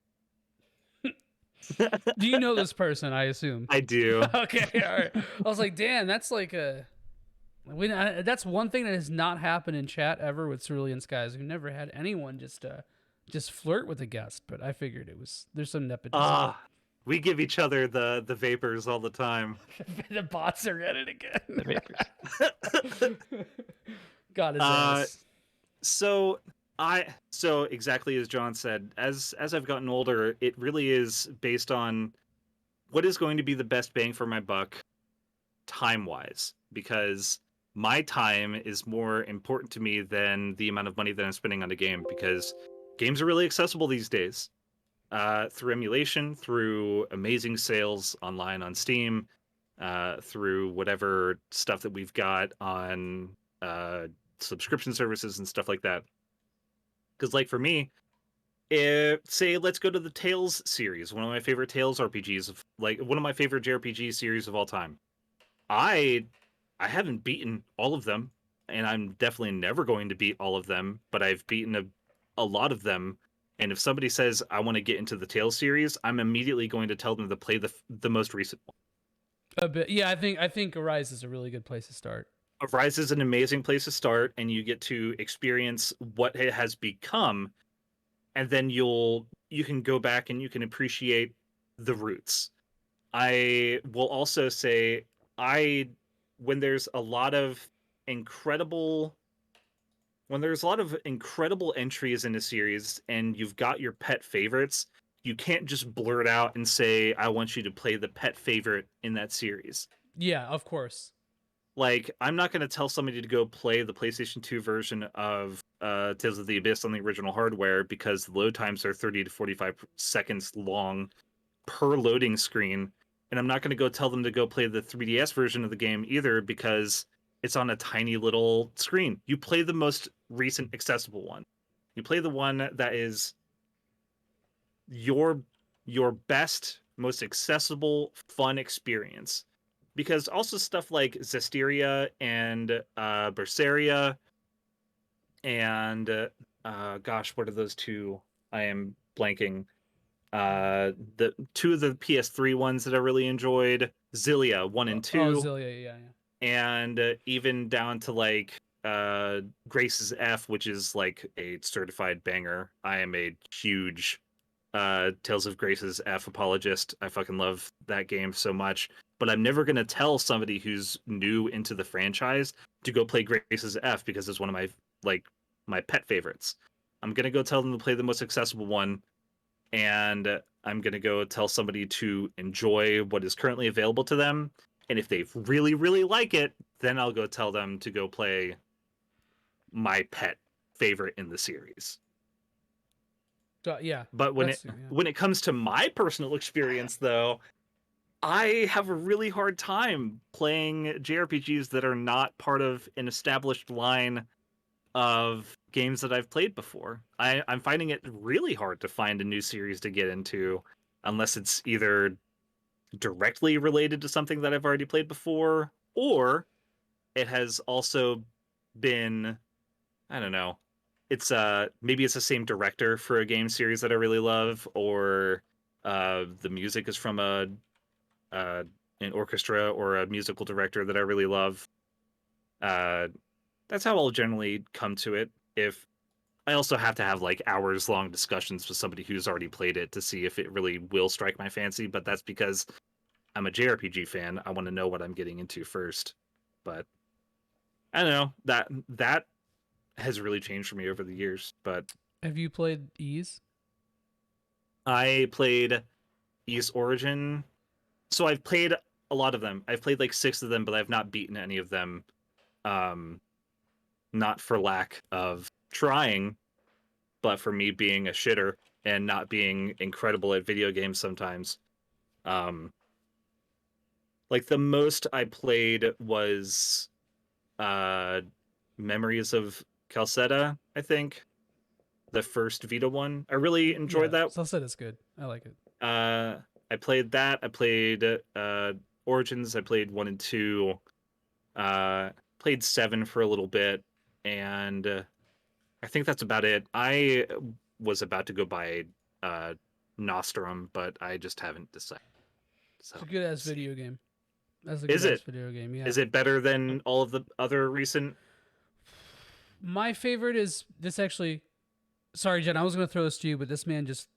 Do you know this person? I assume. I do. Okay, all right. I was like, damn, that's like that's one thing that has not happened in chat ever with Cerulean Skies. We've never had anyone just flirt with a guest, but I figured there's some nepotism. We give each other the vapors all the time. The bots are at it again. The vapors. Got his ass. So exactly as John said, as I've gotten older, it really is based on what is going to be the best bang for my buck time-wise, because my time is more important to me than the amount of money that I'm spending on a game, because games are really accessible these days. Through emulation, through amazing sales online on Steam, through whatever stuff that we've got on subscription services and stuff like that. Because like for me, let's go to the Tales series, one of my favorite Tales RPGs, one of my favorite JRPG series of all time. I haven't beaten all of them, and I'm definitely never going to beat all of them, but I've beaten a lot of them. And if somebody says I want to get into the Tales series, I'm immediately going to tell them to play the most recent one. A bit, yeah. I think Arise is a really good place to start. Arise is an amazing place to start, and you get to experience what it has become, and then you can go back and you can appreciate the roots. I will also say when there's a lot of incredible entries in a series and you've got your pet favorites, you can't just blurt out and say, I want you to play the pet favorite in that series. Yeah, of course. Like, I'm not going to tell somebody to go play the PlayStation 2 version of Tales of the Abyss on the original hardware because the load times are 30 to 45 seconds long per loading screen. And I'm not going to go tell them to go play the 3DS version of the game either because it's on a tiny little screen. You play the most recent accessible one. You play the one that is your best, most accessible, fun experience. Because also stuff like Zestiria and Berseria and gosh, what are those two? I am blanking. The two of the PS3 ones that I really enjoyed, Zillia 1 and 2. Oh, Zillia, yeah. And even down to like Grace's F, which is like a certified banger. I am a huge Tales of Grace's F apologist. I fucking love that game so much. But I'm never gonna tell somebody who's new into the franchise to go play Grace's F because it's one of my pet favorites. I'm gonna go tell them to play the most accessible one, and I'm gonna go tell somebody to enjoy what is currently available to them. And if they really, really like it, then I'll go tell them to go play my pet favorite in the series. Yeah. But when it comes to my personal experience, though, I have a really hard time playing JRPGs that are not part of an established line of games that I've played before. I'm finding it really hard to find a new series to get into unless it's either directly related to something that I've already played before, or it has also been, I don't know, it's maybe it's the same director for a game series that I really love, or the music is from an orchestra or a musical director that I really love. That's how I'll generally come to it. If I also have to have like hours long discussions with somebody who's already played it to see if it really will strike my fancy, but that's because I'm a JRPG fan. I want to know what I'm getting into first. But I don't know, that has really changed for me over the years. But have you played Ys? I played Ys Origin. So I've played a lot of them. I've played like 6 of them, but I've not beaten any of them. Not for lack of trying, but for me being a shitter and not being incredible at video games sometimes. Like the most I played was Memories of Calcetta, I think. The first Vita one. I really enjoyed that. Calcetta's good. I like it. I played that. I played Origins. I played 1 and 2. Played 7 for a little bit, and I think that's about it. I was about to go buy Nostrum, but I just haven't decided. So, it's a good ass video game. That's a good ass video game. Yeah. Is it better than all of the other recent? My favorite is this actually. Sorry, Jen. I was going to throw this to you, but this man just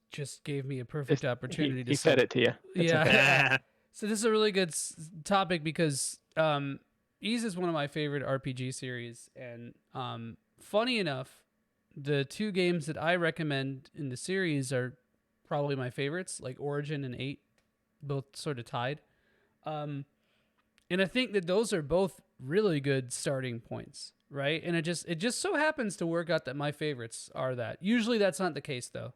gave me a perfect opportunity to. He fed it to you. That's okay. So this is a really good topic because Ys is one of my favorite RPG series, and funny enough, the 2 games that I recommend in the series are probably my favorites, like Origin and 8, both sort of tied. And I think that those are both really good starting points, right? And it just so happens to work out that my favorites are that. Usually that's not the case though.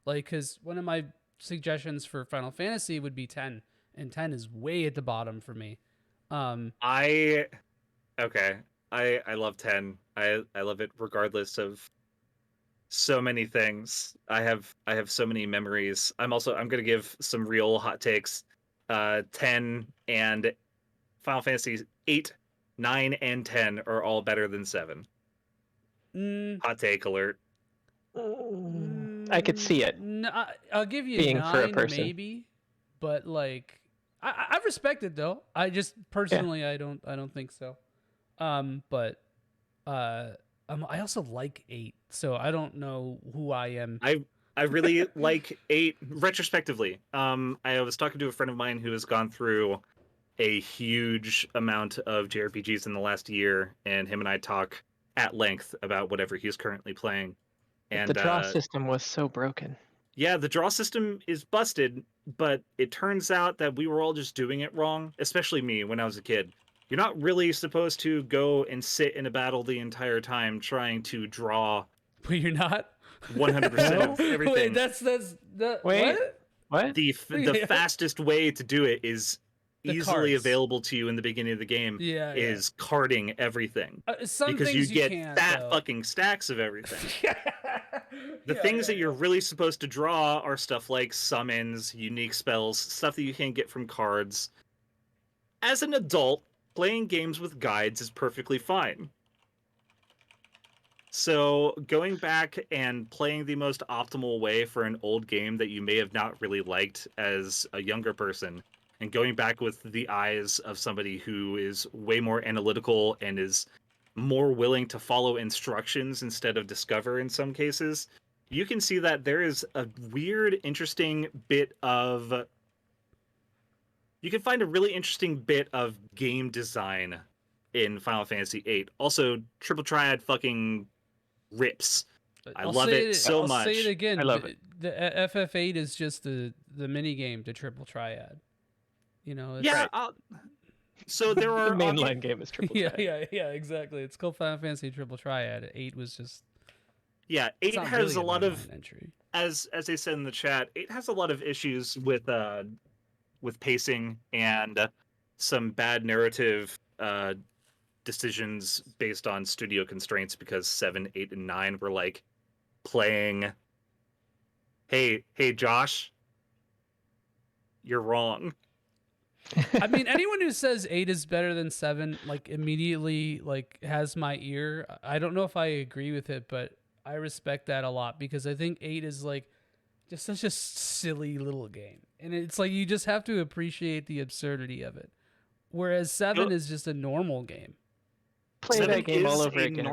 Like, cause one of my suggestions for Final Fantasy would be 10, and 10 is way at the bottom for me. I love 10. I love it regardless of so many things. I have so many memories. I'm gonna give some real hot takes. 10 and Final Fantasy 8, 9, and 10 are all better than 7. Hot take alert. I could see it. No, I'll give you being 9 for a person. maybe, but like I respect it though. I just personally I don't think so. But I also like 8, so I don't know who I am. I really like 8 retrospectively. I was talking to a friend of mine who has gone through a huge amount of JRPGs in the last year, and him and I talk at length about whatever he's currently playing. And the draw system was so broken. Yeah, the draw system is busted, but it turns out that we were all just doing it wrong, especially me when I was a kid. You're not really supposed to go and sit in a battle the entire time trying to draw. But you're not 100% of everything. Wait, that's Wait, what? The fastest way to do it is The easily cards. available to you in the beginning of the game. Yeah, is carding everything some because things you get can't, fat though. fucking stacks of everything. The Yeah, things that you're really supposed to draw are stuff like summons, unique spells, stuff that you can't get from cards. As an adult, playing games with guides is perfectly fine. So going back and playing the most optimal way for an old game that you may have not really liked as a younger person, and going back with the eyes of somebody who is way more analytical and is more willing to follow instructions instead of discover in some cases, you can see that there is a weird, interesting bit of... You can find a really interesting bit of game design in Final Fantasy VIII. Also, Triple Triad fucking rips. I love it so much. I'll say it again. I love it. The FF8 is just the mini game to Triple Triad. You know, it's, Yeah. So there are The mainline game is Triple Triad. yeah, exactly. It's called Final Fantasy Triple Triad. 8 was just 8 it's not has really a lot of entry. as they said in the chat, 8 has a lot of issues with pacing and some bad narrative decisions based on studio constraints, because 7, 8, and 9 were like playing, hey Josh, you're wrong. I mean, anyone who says 8 is better than 7, like, immediately, like, has my ear. I don't know if I agree with it, but I respect that a lot, because I think 8 is, like, just such a silly little game. And it's like, you just have to appreciate the absurdity of it. Whereas 7 is just a normal game. Play that game all over again.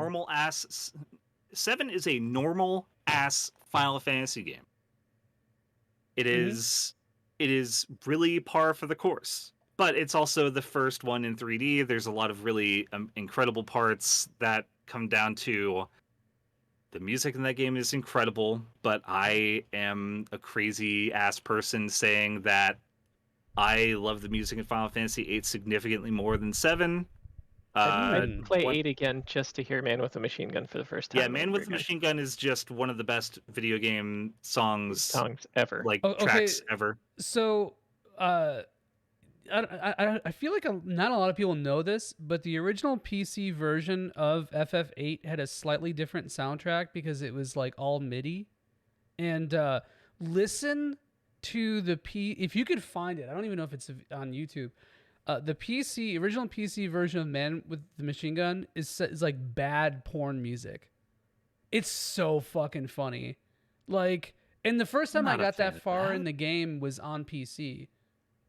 7 is a normal ass Final Fantasy game. It is really par for the course, but it's also the first one in 3D. There's a lot of really incredible parts that come down to the music in that game is incredible, but I am a crazy ass person saying that I love the music in Final Fantasy VIII significantly more than 7. I'd play 8 again just to hear Man with a Machine Gun for the first time. Yeah, Man with a Machine Gun is just one of the best video game songs ever. Like, tracks ever. So, I feel like not a lot of people know this, but the original PC version of FF8 had a slightly different soundtrack because it was like all MIDI. And listen to the if you could find it. I don't even know if it's on YouTube. The original PC version of Man with the Machine Gun is like bad porn music. It's so fucking funny. Like, and the first time I got that far in the game was on PC.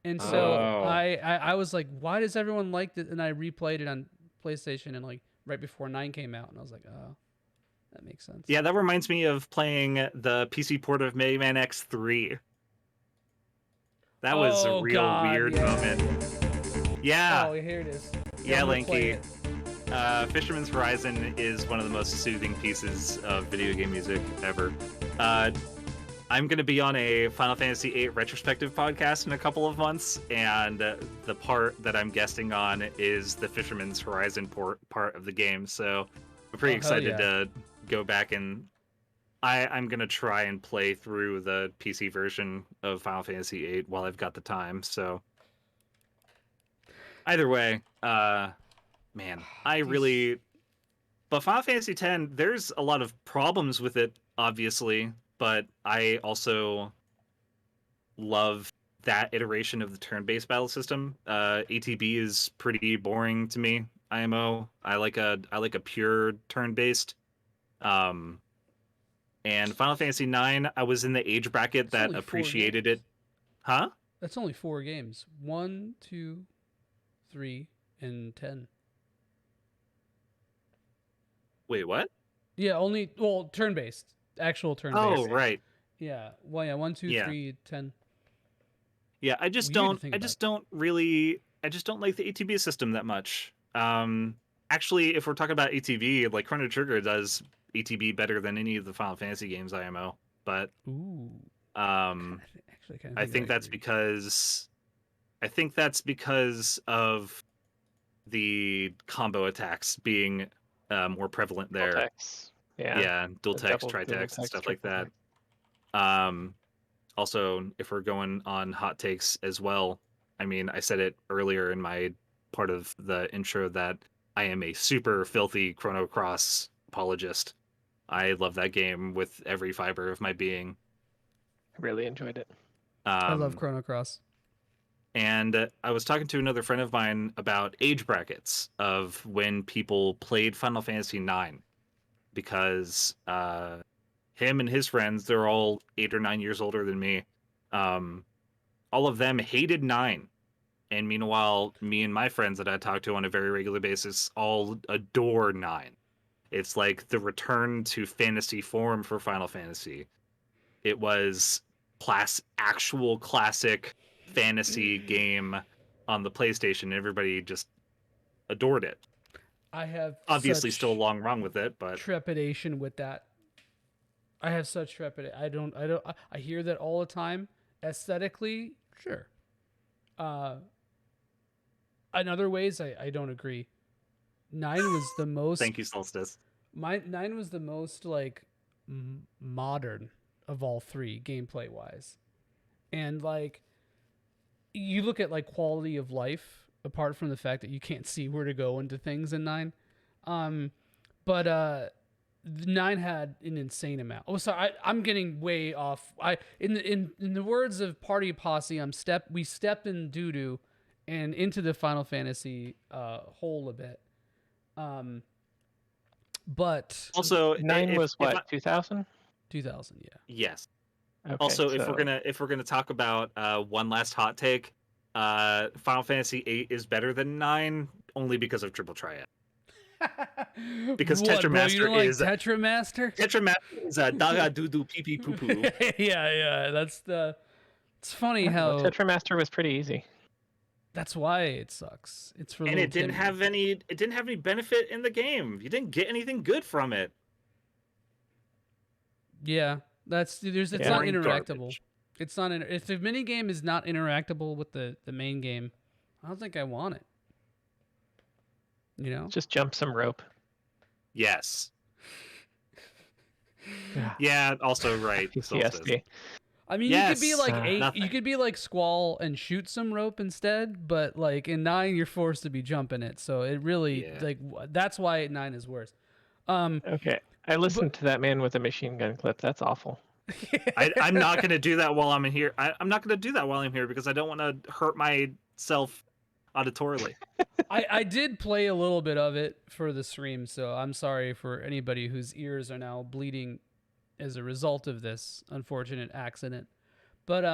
And so I was like, why does everyone like this? And I replayed it on PlayStation, and like right before 9 came out, and I was like, oh, that makes sense. Yeah, that reminds me of playing the PC port of Mega Man X3. That was a real weird moment. Yeah. Oh, here it is. Yeah, Linky. Fisherman's Horizon is one of the most soothing pieces of video game music ever. I'm going to be on a Final Fantasy VIII retrospective podcast in a couple of months, and the part that I'm guesting on is the Fisherman's Horizon part of the game. So I'm pretty excited to go back, and I'm going to try and play through the PC version of Final Fantasy VIII while I've got the time. So either way, man, but Final Fantasy X, there's a lot of problems with it, obviously, but I also love that iteration of the turn-based battle system. ATB is pretty boring to me. IMO, I like a pure turn-based. And Final Fantasy IX, I was in the age bracket that appreciated it. Huh? That's only 4 games. 1, 2, 3, and 10. Wait, what? Yeah, turn-based. Actual turn-based. Oh, right. Yeah. Well, yeah, 1, 2, 3, 10. Yeah, I just don't really just don't like the ATB system that much. Actually, if we're talking about ATB, like Chrono Trigger does ATB better than any of the Final Fantasy games IMO. But Ooh. actually, I think that's agree. because of the combo attacks being more prevalent there. Dual text. Yeah. Yeah, dual text, tri-text, and stuff like that. Also, if we're going on hot takes as well, I mean, I said it earlier in my part of the intro that I am a super filthy Chrono Cross apologist. I love that game with every fiber of my being. Really enjoyed it. I love Chrono Cross. And I was talking to another friend of mine about age brackets of when people played Final Fantasy IX, because him and his friends, they're all 8 or 9 years older than me. All of them hated 9. And meanwhile, me and my friends that I talk to on a very regular basis all adore 9. It's like the return to fantasy form for Final Fantasy. It was actual classic fantasy game on the PlayStation. Everybody just adored it. I have obviously still a long run with it, but trepidation with that. I have such trepidation. I hear that all the time. Aesthetically, sure. In other ways, I don't agree. 9 was the most. Thank you, Solstice. 9 was the most like modern of all 3 gameplay wise, and like you look at like quality of life apart from the fact that you can't see where to go into things in 9. But 9 had an insane amount. Oh, sorry, I'm getting way off. In the words of Party Posse, we stepped in doo-doo and into the Final Fantasy hole a bit. But also 9 was what, 2000? 2000, yeah. Yes. Okay, also, if we're gonna talk about one last hot take, Final Fantasy 8 is better than 9 only because of Triple Triad. Because Tetramaster is Tetramaster. Tetramaster is a daga doo doo pee pee poo poo. Yeah. It's funny how Tetramaster was pretty easy. That's why it sucks. It's for and it didn't have any benefit in the game. You didn't get anything good from it. Yeah, it's not interactable. Garbage. It's not if the mini game is not interactable with the main game, I don't think I want it. You know, just jump some rope. Yes. Yeah. Also, right. PTSD. I mean, yes, you could be like 8. Nothing. You could be like Squall and shoot some rope instead. But like in 9, you're forced to be jumping it. So it really that's why 9 is worse. Okay, I listened to that man with a machine gun clip. That's awful. I'm not going to do that while I'm in here. I'm not going to do that while I'm here because I don't want to hurt myself auditorily. I did play a little bit of it for the stream, so I'm sorry for anybody whose ears are now bleeding as a result of this unfortunate accident. But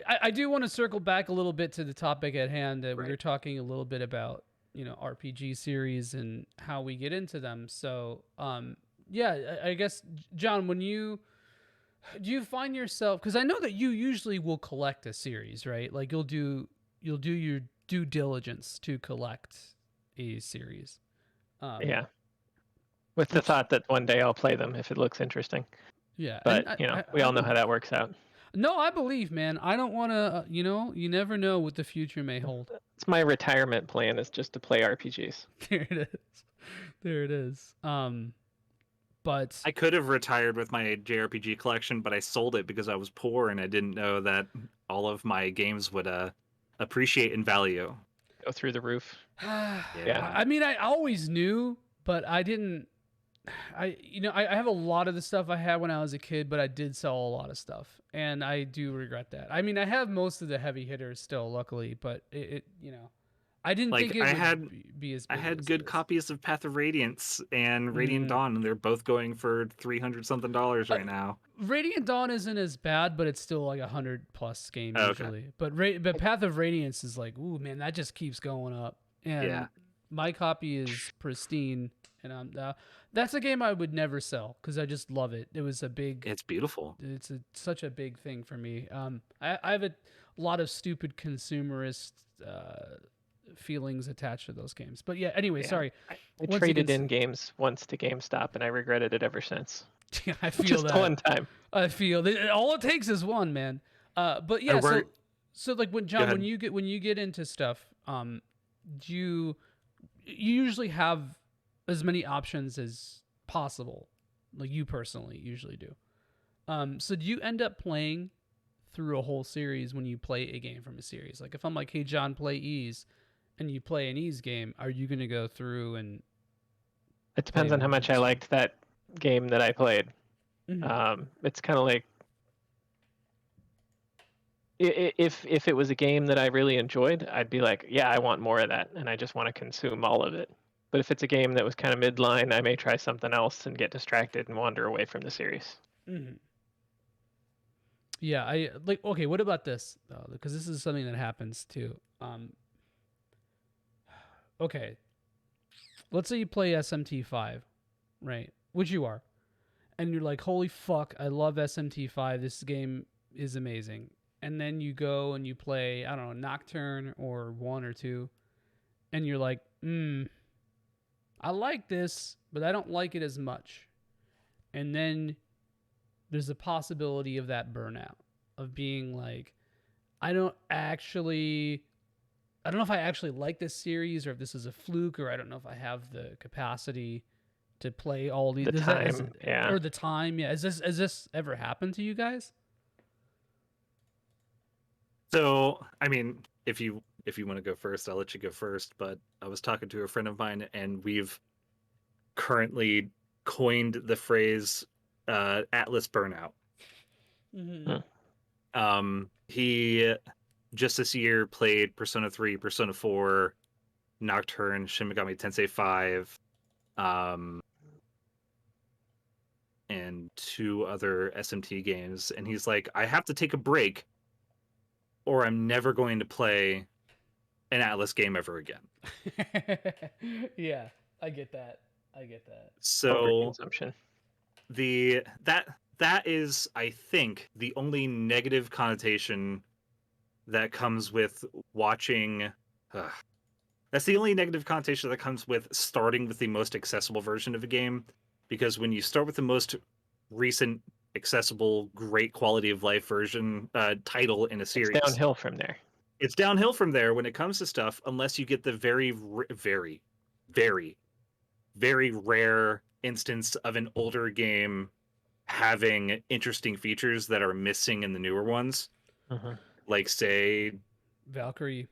I do want to circle back a little bit to the topic at hand. That we were talking a little bit about, RPG series and how we get into them. So I guess, John, do you find yourself, because I know that you usually will collect a series, right? Like you'll do your due diligence to collect a series. Yeah. With the thought that one day I'll play them if it looks interesting. Yeah. But, we all know how that works out. No, I believe, man. I don't want to, you never know what the future may hold. It's my retirement plan, is just to play RPGs. There it is. But I could have retired with my JRPG collection, but I sold it because I was poor and I didn't know that all of my games would appreciate in value. Go through the roof. Yeah. I mean, I always knew, but I didn't. I have a lot of the stuff I had when I was a kid, but I did sell a lot of stuff, and I do regret that. I mean, I have most of the heavy hitters still, luckily, but I didn't think it would be as big. I had good copies of Path of Radiance and Radiant Dawn, and they're both going for $300-something right now. Radiant Dawn isn't as bad, but it's still like $100+ game usually. Okay. But Path of Radiance is like, ooh man, that just keeps going up. And my copy is pristine, and that's a game I would never sell because I just love it. It was a big. It's beautiful. It's such a big thing for me. I have a lot of stupid consumerist feelings attached to those games. But yeah, anyway, sorry. I traded in games once to GameStop, and I regretted it ever since. Yeah, I feel just that. one time. I feel that all it takes is one, man. But yeah, so like when John, when you get into stuff, do you usually have as many options as possible, like you personally usually do. So do you end up playing through a whole series when you play a game from a series? Like if I'm like, hey John, play Ys, and you play an Ys game, are you gonna go through and? It depends on how much I liked that game that I played. Mm-hmm. It's kind of like if it was a game that I really enjoyed, I'd be like, yeah, I want more of that, and I just want to consume all of it. But if it's a game that was kind of midline, I may try something else and get distracted and wander away from the series. Mm-hmm. Yeah, I like. Okay, what about this? Because this is something that happens too. Okay, let's say you play SMT5, right? Which you are, and you're like, holy fuck, I love SMT5. This game is amazing. And then you go and you play, I don't know, Nocturne or 1 or 2, and you're like, I like this, but I don't like it as much. And then there's a possibility of that burnout, of being like, I don't know if I actually like this series or if this is a fluke, or I don't know if I have the capacity to play all these. Or the time. Yeah. Has this ever happened to you guys? So, I mean, if you want to go first, I'll let you go first. But I was talking to a friend of mine, and we've currently coined the phrase Atlas burnout. Mm-hmm. He just this year played Persona 3, Persona 4, Nocturne, Shin Megami Tensei 5, and 2 other SMT games, and he's like, I have to take a break or I'm never going to play an Atlas game ever again. Yeah, I get that. So overconsumption. That is, I think, the only negative connotation that comes with watching. That's the only negative connotation that comes with starting with the most accessible version of a game, because when you start with the most recent, accessible, great quality of life version title in a series, it's downhill from there. It's downhill from there when it comes to stuff, unless you get the very, very, very, very rare instance of an older game having interesting features that are missing in the newer ones. Mm-hmm. Like, say, Valkyrie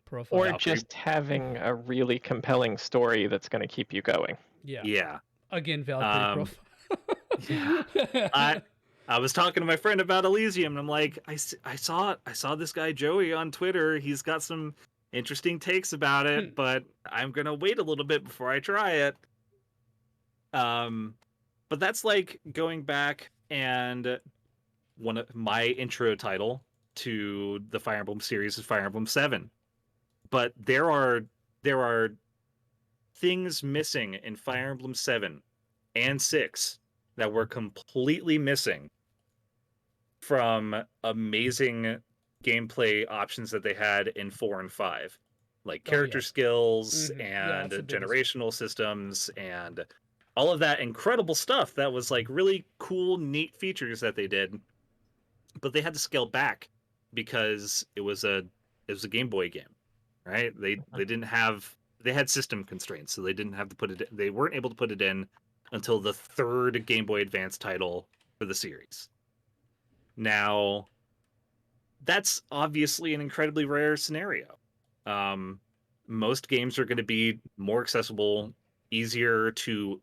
profile. Or just having a really compelling story that's going to keep you going. Yeah. Again, Valkyrie profile. Yeah. I was talking to my friend about Elysium, and I'm like, I saw this guy Joie on Twitter. He's got some interesting takes about it, but I'm gonna wait a little bit before I try it. But that's like going back, and one of my intro title to the Fire Emblem series is Fire Emblem 7. But there are things missing in Fire Emblem 7 and 6 that were completely missing from amazing gameplay options that they had in 4 and 5, like character skills and generational systems and all of that incredible stuff that was like really cool, neat features that they did, but they had to scale back because it was a Game Boy game, right? They had system constraints, so they didn't have to put it. They weren't able to put it in until the 3rd Game Boy Advance title for the series. Now, that's obviously an incredibly rare scenario. Most games are going to be more accessible, easier to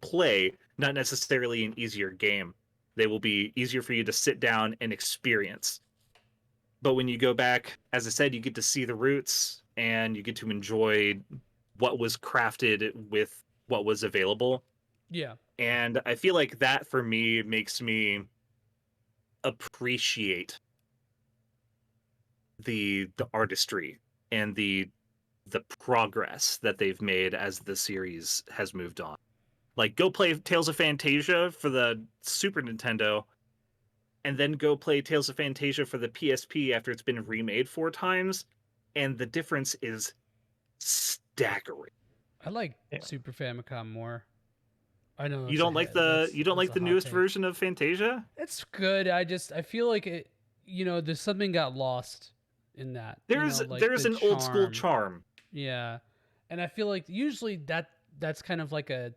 play, not necessarily an easier game. They will be easier for you to sit down and experience. But when you go back, as I said, you get to see the roots and you get to enjoy what was crafted with what was available. Yeah. And I feel like that for me makes me appreciate the artistry and the the progress that they've made as the series has moved on. Like, go play Tales of Fantasia for the Super Nintendo, and then go play Tales of Fantasia for the PSP after it's been remade 4 times, and the difference is staggering. I like Super Famicom more. I know you don't like the newest version of Fantasia? It's good. I feel like it. There's something got lost in that. There's an old school charm. Yeah, and I feel like usually that's kind of like a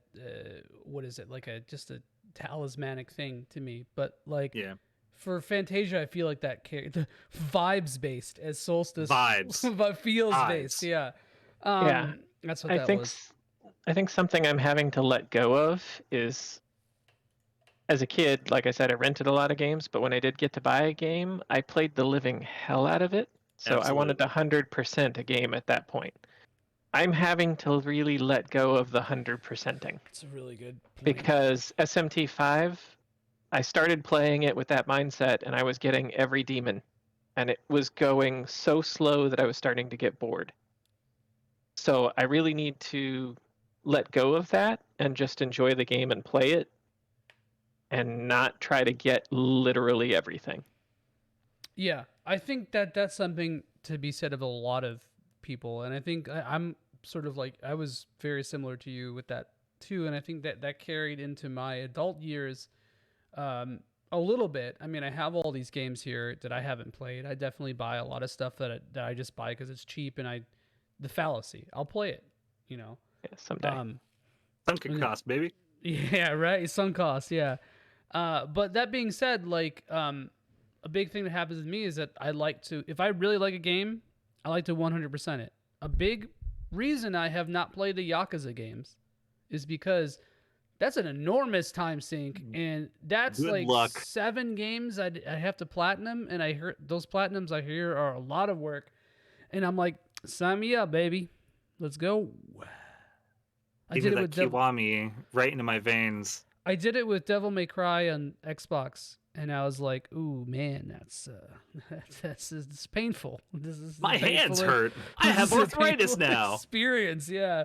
what is it, like just a talismanic thing to me. But like for Fantasia, I feel like that the vibes based as Solstice but feels based. Yeah, that's what that was. I think something I'm having to let go of is, as a kid, like I said, I rented a lot of games, but when I did get to buy a game, I played the living hell out of it. So I wanted 100% a game at that point. I'm having to really let go of the 100%ing. It's a really good point. Because SMT5, I started playing it with that mindset, and I was getting every demon, and it was going so slow that I was starting to get bored. So I really need to let go of that and just enjoy the game and play it, and not try to get literally everything. Yeah, I think that's something to be said of a lot of people, and I think I'm sort of like, I was very similar to you with that too, and I think that carried into my adult years a little bit. I mean, I have all these games here that I haven't played. I definitely buy a lot of stuff that I just buy because it's cheap, and the fallacy, I'll play it, Yeah, someday. Sunk cost, baby. Yeah, right. Sunk cost, yeah. But that being said, like a big thing that happens with me is that I like to, if I really like a game, I like to 100% it. A big reason I have not played the Yakuza games is because that's an enormous time sink, and that's Good luck. 7 games I have to platinum, and I heard those platinums I hear are a lot of work, and I'm like, sign me up, baby, let's go. I did it with Kiwami right into my veins. I did it with Devil May Cry on Xbox, and I was like, "Ooh, man, it's painful. My hands hurt. I have arthritis now." Experience, yeah.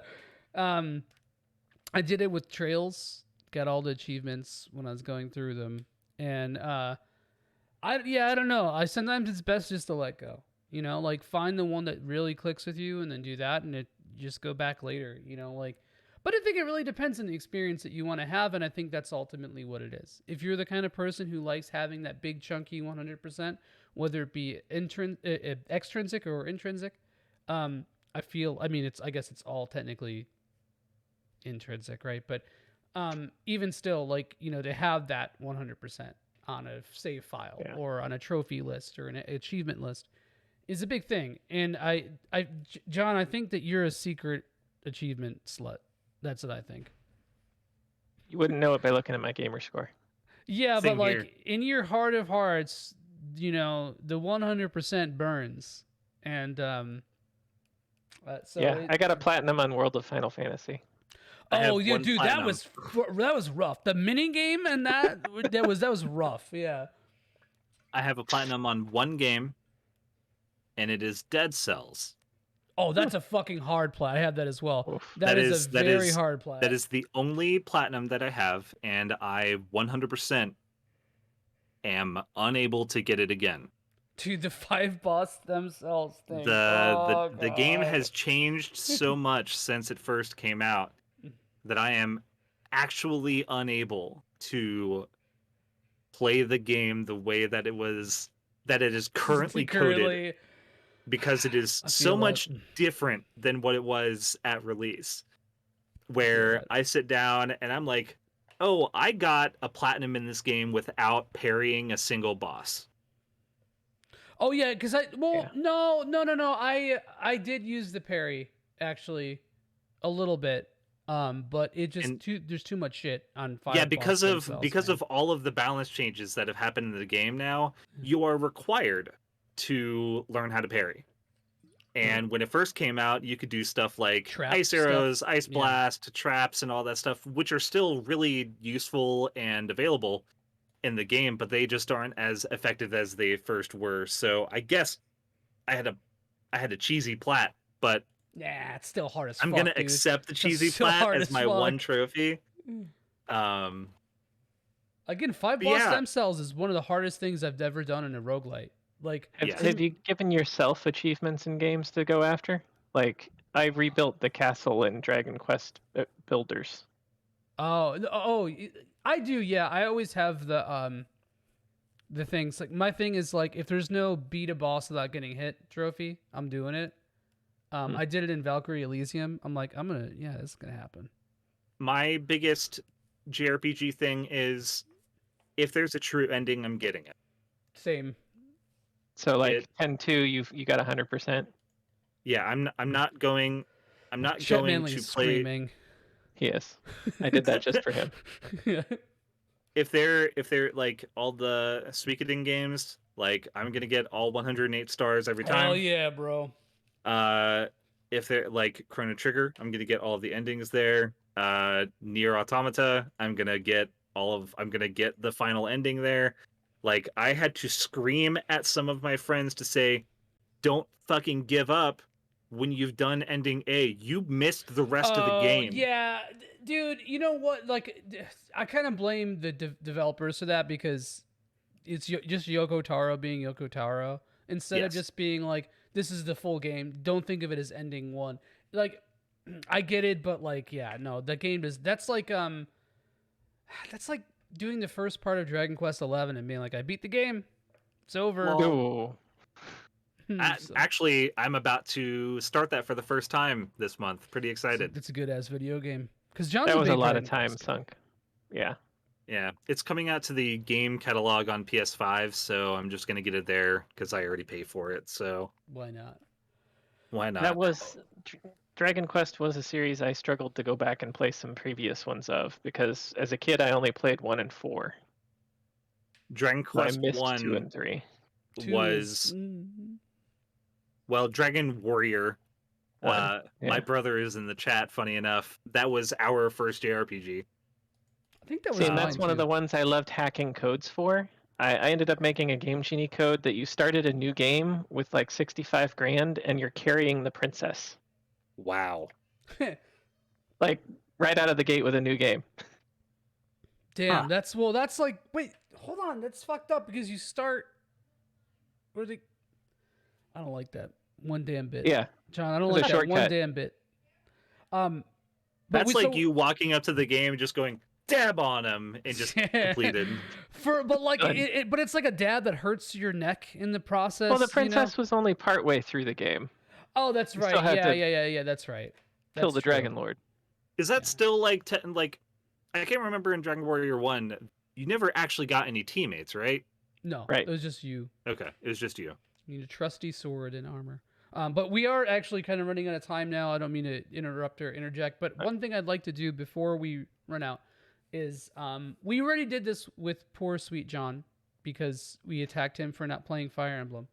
I did it with Trails. Got all the achievements when I was going through them, and I don't know. Sometimes it's best just to let go. Like find the one that really clicks with you, and then do that, and just go back later. But I think it really depends on the experience that you want to have, and I think that's ultimately what it is. If you're the kind of person who likes having that big chunky 100%, whether it be extrinsic or intrinsic, I guess it's all technically intrinsic, right? But even still, like, to have that 100% on a save file or on a trophy list or an achievement list is a big thing. And John, I think that you're a secret achievement slut. That's what I think. You wouldn't know it by looking at my gamer score. Yeah, Same but like here. In your heart of hearts, the 100% burns, and I got a platinum on World of Final Fantasy. Oh yeah, dude, platinum. that was rough. The mini game and that was rough. Yeah. I have a platinum on one game, and it is Dead Cells. Oh, that's a fucking hard plat. I have that as well. Oof. That is a very hard plat. That is the only platinum that I have, and I 100% am unable to get it again. Dude, the 5 boss themselves thing. The game has changed so much since it first came out that I am actually unable to play the game the way that it is currently coded. Because it is so much different than what it was at release, where I sit down and I'm like, oh, I got a platinum in this game without parrying a single boss. Oh yeah, because no, I did use the parry actually a little bit, but it just there's too much shit on 5. Yeah, because of all of the balance changes that have happened in the game now, you are required to learn how to parry. And when it first came out, you could do stuff like ice arrows, ice blast, traps, and all that stuff, which are still really useful and available in the game, but they just aren't as effective as they first were. So I guess I had a cheesy plat, but Yeah, it's still hard as I'm fuck, gonna dude. accept the cheesy still plat hard as as my fuck. one trophy. Again, 5 boss stem cells is one of the hardest things I've ever done in a roguelite. Like, have you given yourself achievements in games to go after? Like, I rebuilt the castle in Dragon Quest Builders. Oh, I do. Yeah, I always have the things. Like, my thing is, like, if there's no beat a boss without getting hit trophy, I'm doing it. I did it in Valkyrie Elysium. I'm like, this is gonna happen. My biggest JRPG thing is if there's a true ending, I'm getting it. Same. So like 10-2, you got 100%. Yeah, I'm not going. I'm not Chet going Manley's to play. Screaming. Yes, I did that just for him. Yeah. If they're like all the Suikoden games, like I'm gonna get all 108 stars every time. Hell yeah, bro. If they're like Chrono Trigger, I'm gonna get all of the endings there. Nier Automata, I'm gonna get the final ending there. Like I had to scream at some of my friends to say, "Don't fucking give up when you've done ending A. You missed the rest of the game." Yeah, dude. You know what? Like, I kind of blame the developers for that because it's just Yoko Taro being Yoko Taro instead of just being like, this is the full game. Don't think of it as ending one. Like, I get it, but like, yeah, no, the game is that's like doing the first part of Dragon Quest XI and being like, I beat the game. It's over. Well, Actually, I'm about to start that for the first time this month. Pretty excited. It's a good ass video game. Because John's that was a lot Dragon of time Quest sunk. Yeah. Yeah, it's coming out to the game catalog on PS5, so I'm just gonna get it there because I already pay for it. So why not? Why not? That was Dragon Quest was a series I struggled to go back and play some previous ones of because as a kid I only played 1 and 4. Dragon Quest I missed 1 2 and 3. was well, Dragon Warrior. My brother is in the chat. Funny enough, that was our first JRPG. I think that was. See, and that's one of the ones I loved hacking codes for. I ended up making a Game Genie code that you started a new game with like 65 grand and you're carrying the princess. Wow. Like right out of the gate with a new game. Damn, that's like, wait, hold on, that's fucked up because you start. I don't like that one damn bit. Yeah, John, I don't like that one damn bit. That's like you walking up to the game and just going dab on him and just completed. But it's like a dab that hurts your neck in the process. Well, the princess was only partway through the game. Oh, that's right. Yeah. That's right. Kill the Dragon Lord. Is that still like I can't remember in Dragon Warrior 1, you never actually got any teammates, right? No, right. It was just you. Okay, it was just you. You need a trusty sword and armor. But we are actually kind of running out of time now. I don't mean to interrupt or interject, but one thing I'd like to do before we run out is we already did this with poor sweet John because we attacked him for not playing Fire Emblem.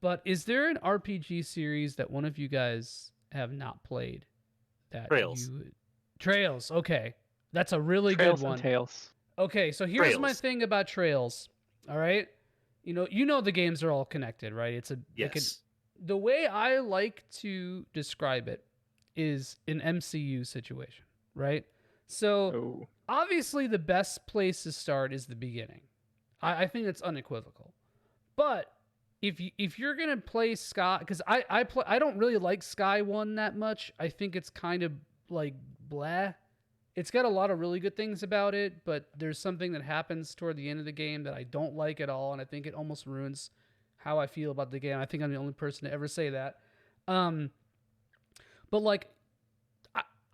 But is there an RPG series that one of you guys have not played? Trails. Okay, that's a really good one. Trails. Okay, so here's my thing about Trails. All right, you know the games are all connected, right? It's the way I like to describe it is an MCU situation, right? So obviously the best place to start is the beginning. I think it's unequivocal. But if you're gonna play Sky, because I don't really like Sky 1 that much. I think it's kind of like blah. It's got a lot of really good things about it, but there's something that happens toward the end of the game that I don't like at all, and I think it almost ruins how I feel about the game. I think I'm the only person to ever say that. But like,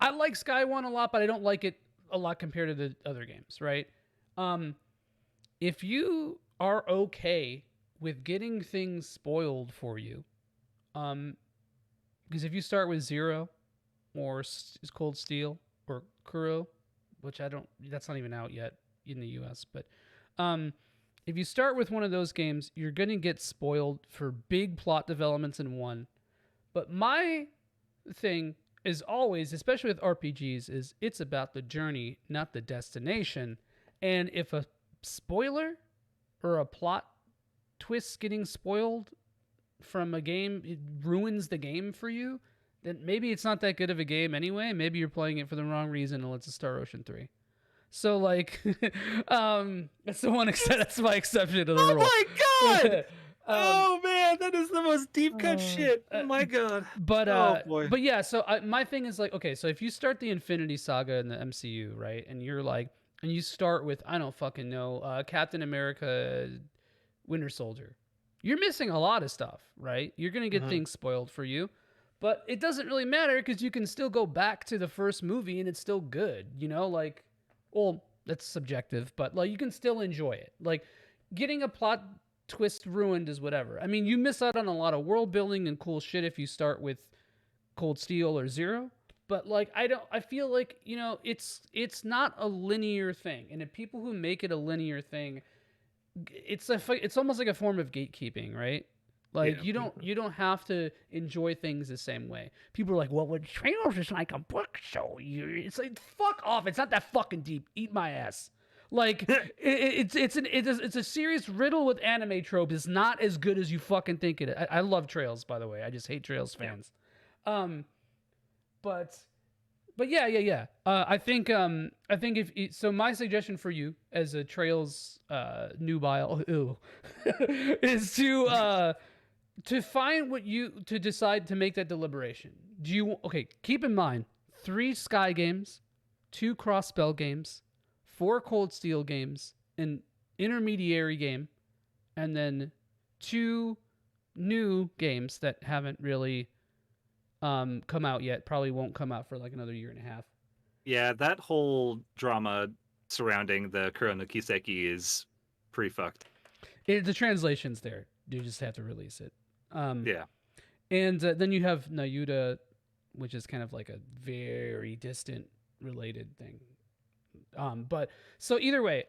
I like Sky 1 a lot, but I don't like it a lot compared to the other games, right? If you are okay with getting things spoiled for you, because if you start with Zero or Cold Steel or Kuro, which that's not even out yet in the US, but if you start with one of those games, you're going to get spoiled for big plot developments in one. But my thing is always, especially with RPGs, is it's about the journey, not the destination. And if a spoiler or a plot twist getting spoiled from a game, it ruins the game for you, then maybe it's not that good of a game anyway. Maybe you're playing it for the wrong reason, and let's Star Ocean 3. So like, that's the one that's my exception to the rule. Oh my god! Oh man, that is the most deep cut shit. Oh my god. But oh boy. But yeah, so my thing is like, okay, so if you start the Infinity Saga in the MCU, right, and you're like, and you start with, I don't fucking know, Captain America, Winter Soldier, you're missing a lot of stuff, right? You're gonna get things spoiled for you, but it doesn't really matter because you can still go back to the first movie and it's still good, you know, like, well, that's subjective, but like you can still enjoy it. Like getting a plot twist ruined is whatever. I mean, you miss out on a lot of world building and cool shit if you start with Cold Steel or Zero, but like I feel like, you know, it's not a linear thing, and if people who make it a linear thing, it's almost like a form of gatekeeping, right? Like you don't have to enjoy things the same way. People are like, well, when trailers is like a book show, it's like, fuck off. It's not that fucking deep. Eat my ass. Like it's a serious riddle with anime tropes. It's not as good as you fucking think it is. I love Trails, by the way. I just hate Trails fans. But yeah. I think if so, my suggestion for you as a Trails nubile is to find to decide to make that deliberation. Keep in mind 3 Sky games, 2 Cross Spell games, 4 Cold Steel games, an intermediary game, and then 2 new games that haven't really come out yet. Probably won't come out for like another year and a half. Yeah, that whole drama surrounding the Kuro no Kiseki is pretty fucked. The translation's there. You just have to release it. Yeah. And then you have Nayuda, which is kind of like a very distant related thing. But so either way,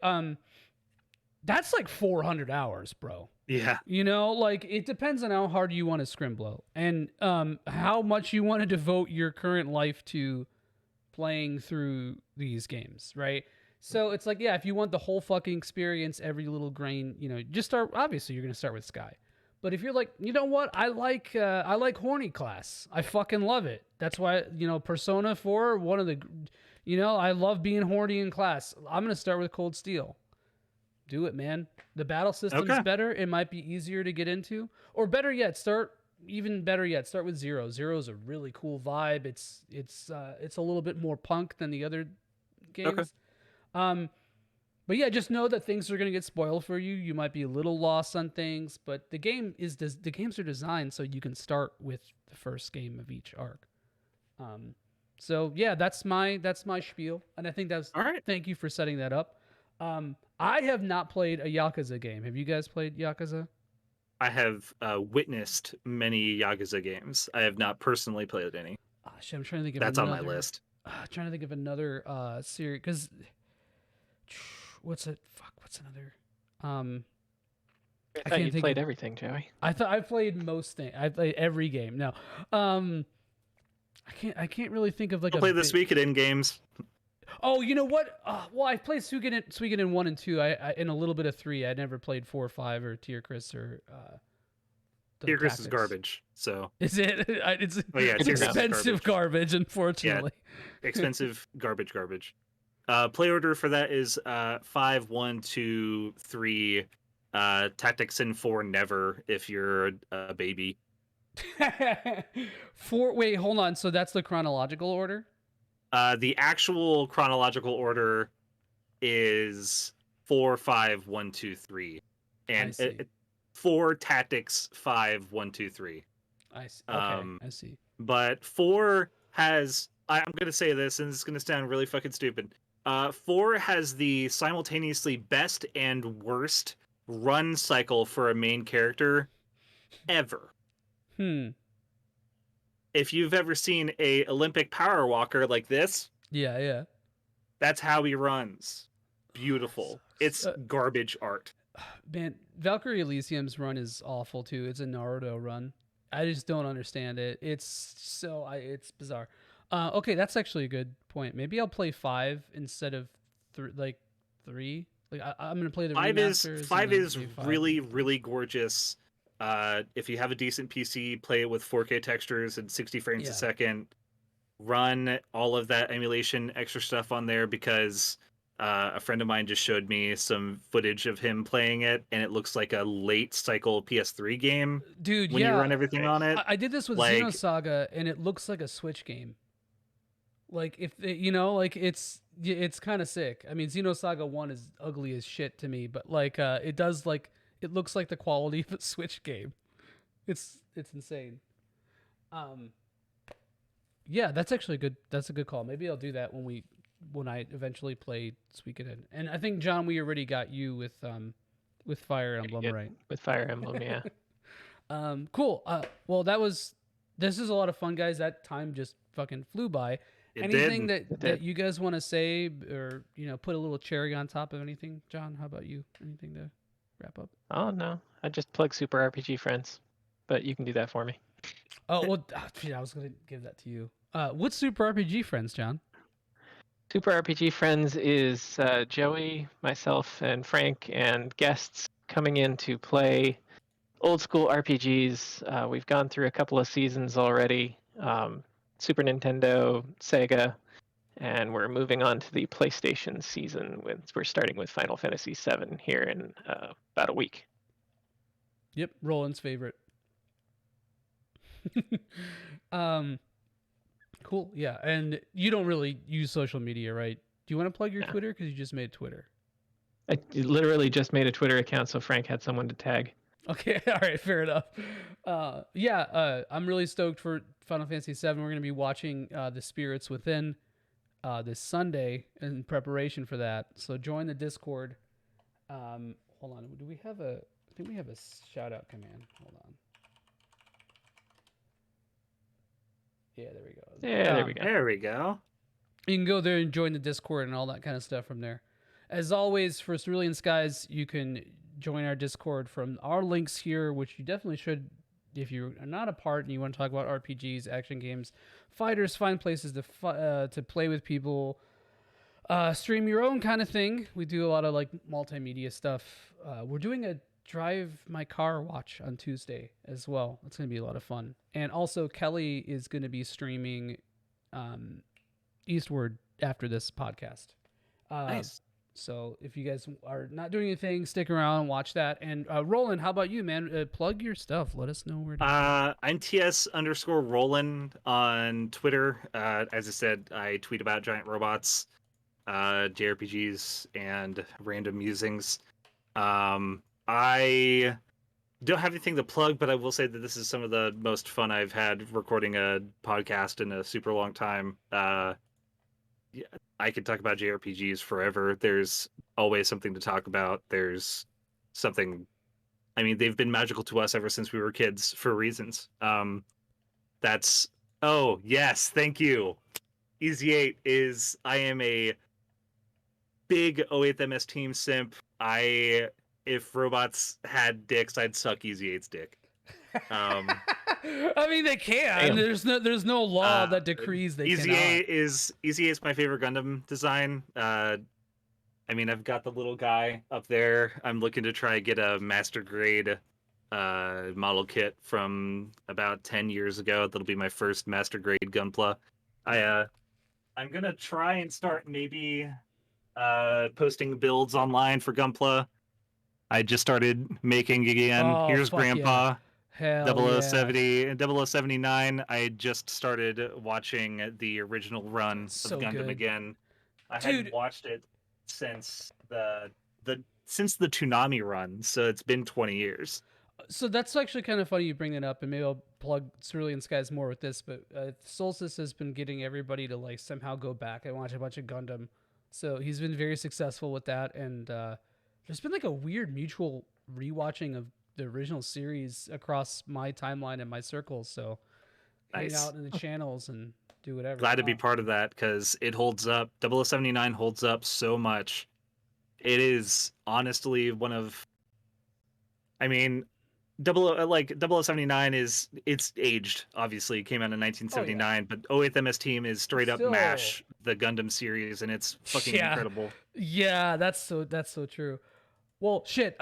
that's like 400 hours, bro. Yeah. You know, like it depends on how hard you want to scrim blow and how much you want to devote your current life to playing through these games, right? So it's like, yeah, if you want the whole fucking experience, every little grain, you know, just start. Obviously, you're gonna start with Sky. But if you're like, you know what, I like horny class. I fucking love it. That's why, you know, Persona 4, one of the, you know, I love being horny in class. I'm gonna start with Cold Steel. Do it, man. The battle system's better. It might be easier to get into, or better yet, start with Zero. Zero is a really cool vibe. It's a little bit more punk than the other games. Okay. But yeah, just know that things are going to get spoiled for you. You might be a little lost on things, but the games are designed so you can start with the first game of each arc. So yeah, that's my spiel, and I think that's all right. Thank you for setting that up. I have not played a Yakuza game. Have you guys played Yakuza? I have witnessed many Yakuza games. I have not personally played any. Shit, I'm trying to think of that's on my list. Trying to think of another series because. What's another? I thought you played everything, Joey. I thought I played most things. I played every game. No, I can't really think of like. I'll play the Suikoden games. Oh, you know what? Well, I played Suikoden 1 and 2. I in a little bit of 3. I never played 4 or 5 or Tier Chris or. Tier Chris is garbage. So is it? It's expensive garbage, unfortunately. Yeah, expensive garbage. Play order for that is 5, 1, 2, 3. Tactics in 4 never if you're a baby. 4. Wait, hold on. So that's the chronological order. The actual chronological order is 4, 5, 1, 2, 3, and 4 tactics 5, 1, 2, 3. I see. Okay, I see. But 4 has. I'm gonna say this, and it's gonna sound really fucking stupid. 4 has the simultaneously best and worst run cycle for a main character ever. If you've ever seen a Olympic power walker like this, yeah, that's how he runs. Beautiful. It's garbage art. Man, Valkyrie Elysium's run is awful too. It's a Naruto run. I just don't understand it. It's bizarre. Okay, that's actually a good point. Maybe I'll play 5 instead of 3. Like I'm gonna play the 5 remasters. 5 is really, really gorgeous. If you have a decent PC, play it with 4K textures and 60 frames a second. Run all of that emulation extra stuff on there, because a friend of mine just showed me some footage of him playing it, and it looks like a late cycle PS3 game. Dude, when you run everything on it. I did this with Xenosaga, and it looks like a Switch game. Like, if it's kind of sick. I mean, Xenosaga 1 is ugly as shit to me, but like it looks like the quality of a Switch game. It's insane. Yeah, that's actually a good call. Maybe I'll do that when I eventually play Suikoden. And I think, John, we already got you with Fire Emblem, right? With Fire Emblem, yeah. Cool. Well, this is a lot of fun, guys. That time just fucking flew by. Anything that you guys want to say, or put a little cherry on top of anything? John, how about you? Anything to wrap up? Oh no, I just plug Super RPG Friends, but you can do that for me. Oh well, I was gonna give that to you. What's Super RPG Friends, John? Super RPG Friends is Joey, myself, and Frank, and guests coming in to play old school RPGs. We've gone through a couple of seasons already. Super Nintendo, Sega, and we're moving on to the PlayStation season. We're starting with Final Fantasy VII here in about a week. Yep, Roland's favorite. Cool, yeah. And you don't really use social media, right? Do you want to plug your Twitter? Because you just made Twitter. I literally just made a Twitter account, so Frank had someone to tag. Okay, all right, fair enough. I'm really stoked for Final Fantasy VII. We're going to be watching The Spirits Within this Sunday in preparation for that. So join the Discord. Hold on. Do we have I think we have a shout-out command. Hold on. Yeah, there we go. Yeah, there we go. There we go. You can go there and join the Discord and all that kind of stuff from there. As always, for Cerulean Skies, you can join our Discord from our links here, which you definitely should if you're not a part and you want to talk about RPGs, action games, fighters, find places to play with people, stream your own kind of thing. We do a lot of like multimedia stuff. We're doing a drive my car watch on Tuesday as well. It's going to be a lot of fun. And also Kelly is going to be streaming Eastward after this podcast. Nice. So if you guys are not doing anything, stick around and watch that. And Roland, how about you, man? Plug your stuff. Let us know where to I'm TS_Roland on Twitter. As I said, I tweet about giant robots, JRPGs, and random musings. I don't have anything to plug, but I will say that this is some of the most fun I've had recording a podcast in a super long time. I could talk about JRPGs forever. There's always something to talk about. There's something... I mean, they've been magical to us ever since we were kids for reasons. That's... Oh, yes, thank you. Easy 8 is... I am a big 08MS Team simp. If robots had dicks, I'd suck Easy 8's dick. I mean, they can. Damn. There's no law that decrees they Easy cannot. 8 is my favorite Gundam design. I mean, I've got the little guy up there. I'm looking to try get a master grade model kit from about 10 years ago. That'll be my first master grade Gunpla. I'm gonna try and start maybe posting builds online for Gunpla. I just started making again. Oh, here's Grandpa. Yeah. 0070 and 0079. I just started watching the original run of Gundam again. I hadn't watched it since the Toonami run, so it's been 20 years. So that's actually kind of funny you bring that up, and maybe I'll plug Cerulean Skies more with this, but Solstice has been getting everybody to like somehow go back and watch a bunch of Gundam. So he's been very successful with that, and there's been like a weird mutual rewatching of the original series across my timeline and my circles. So hang out in the channels and do whatever. Glad to be part of that, because it holds up. 0079 holds up so much. It is honestly one of... I mean, 0079 is... It's aged, obviously. It came out in 1979, but 08MS Team is straight up MASH, the Gundam series, and it's fucking incredible. Yeah, that's so true. Well, shit.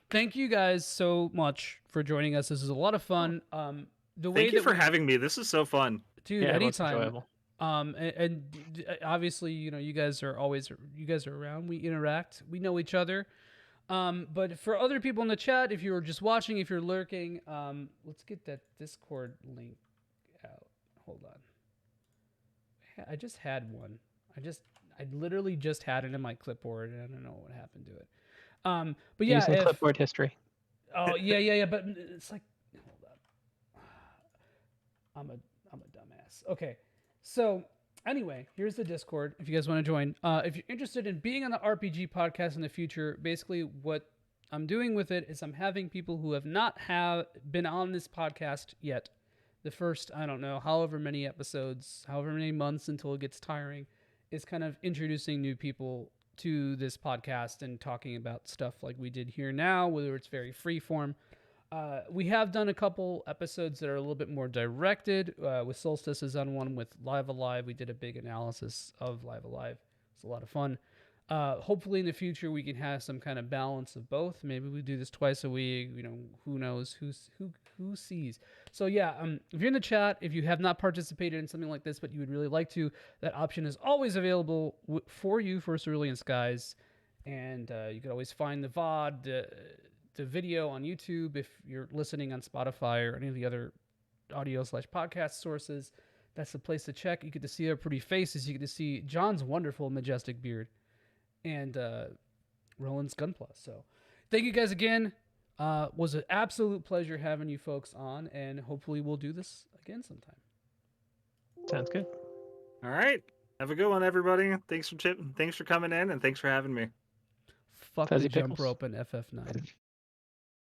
Thank you guys so much for joining us. This is a lot of fun. The way Thank you that for having me. This is so fun. dude, Yeah, it was anytime. enjoyable. Obviously, you guys are around. We interact. We know each other. But for other people in the chat, if you're just watching, if you're lurking, let's get that Discord link out. Hold on. I just had one. I literally just had it in my clipboard, and I don't know what happened to it. But yeah, Using clipboard history. Oh yeah. But it's like, hold up. I'm a dumbass. Okay, so anyway, here's the Discord. If you guys want to join, if you're interested in being on the RPG podcast in the future, basically what I'm doing with it is I'm having people who have not been on this podcast yet. The first, I don't know, however many episodes, however many months until it gets tiring, is kind of introducing new people to this podcast and talking about stuff like we did here now, whether it's very free form. We have done a couple episodes that are a little bit more directed. With Solstice is on one with Live Alive. We did a big analysis of Live Alive. It's a lot of fun. Hopefully in the future we can have some kind of balance of both. Maybe we do this twice a week. Who knows? Who sees? So yeah, if you're in the chat, if you have not participated in something like this, but you would really like to, that option is always available for you for Cerulean Skies, and you can always find the VOD, the video on YouTube if you're listening on Spotify or any of the other audio/podcast sources. That's the place to check. You get to see our pretty faces. You get to see John's wonderful, majestic beard, and Roland's Gunpla. So thank you guys again. Was an absolute pleasure having you folks on, and hopefully we'll do this again sometime. Sounds good. All right. Have a good one, everybody. Thanks for coming in, and thanks for having me. Fuck Fuzzy the jump pickles. rope and FF9.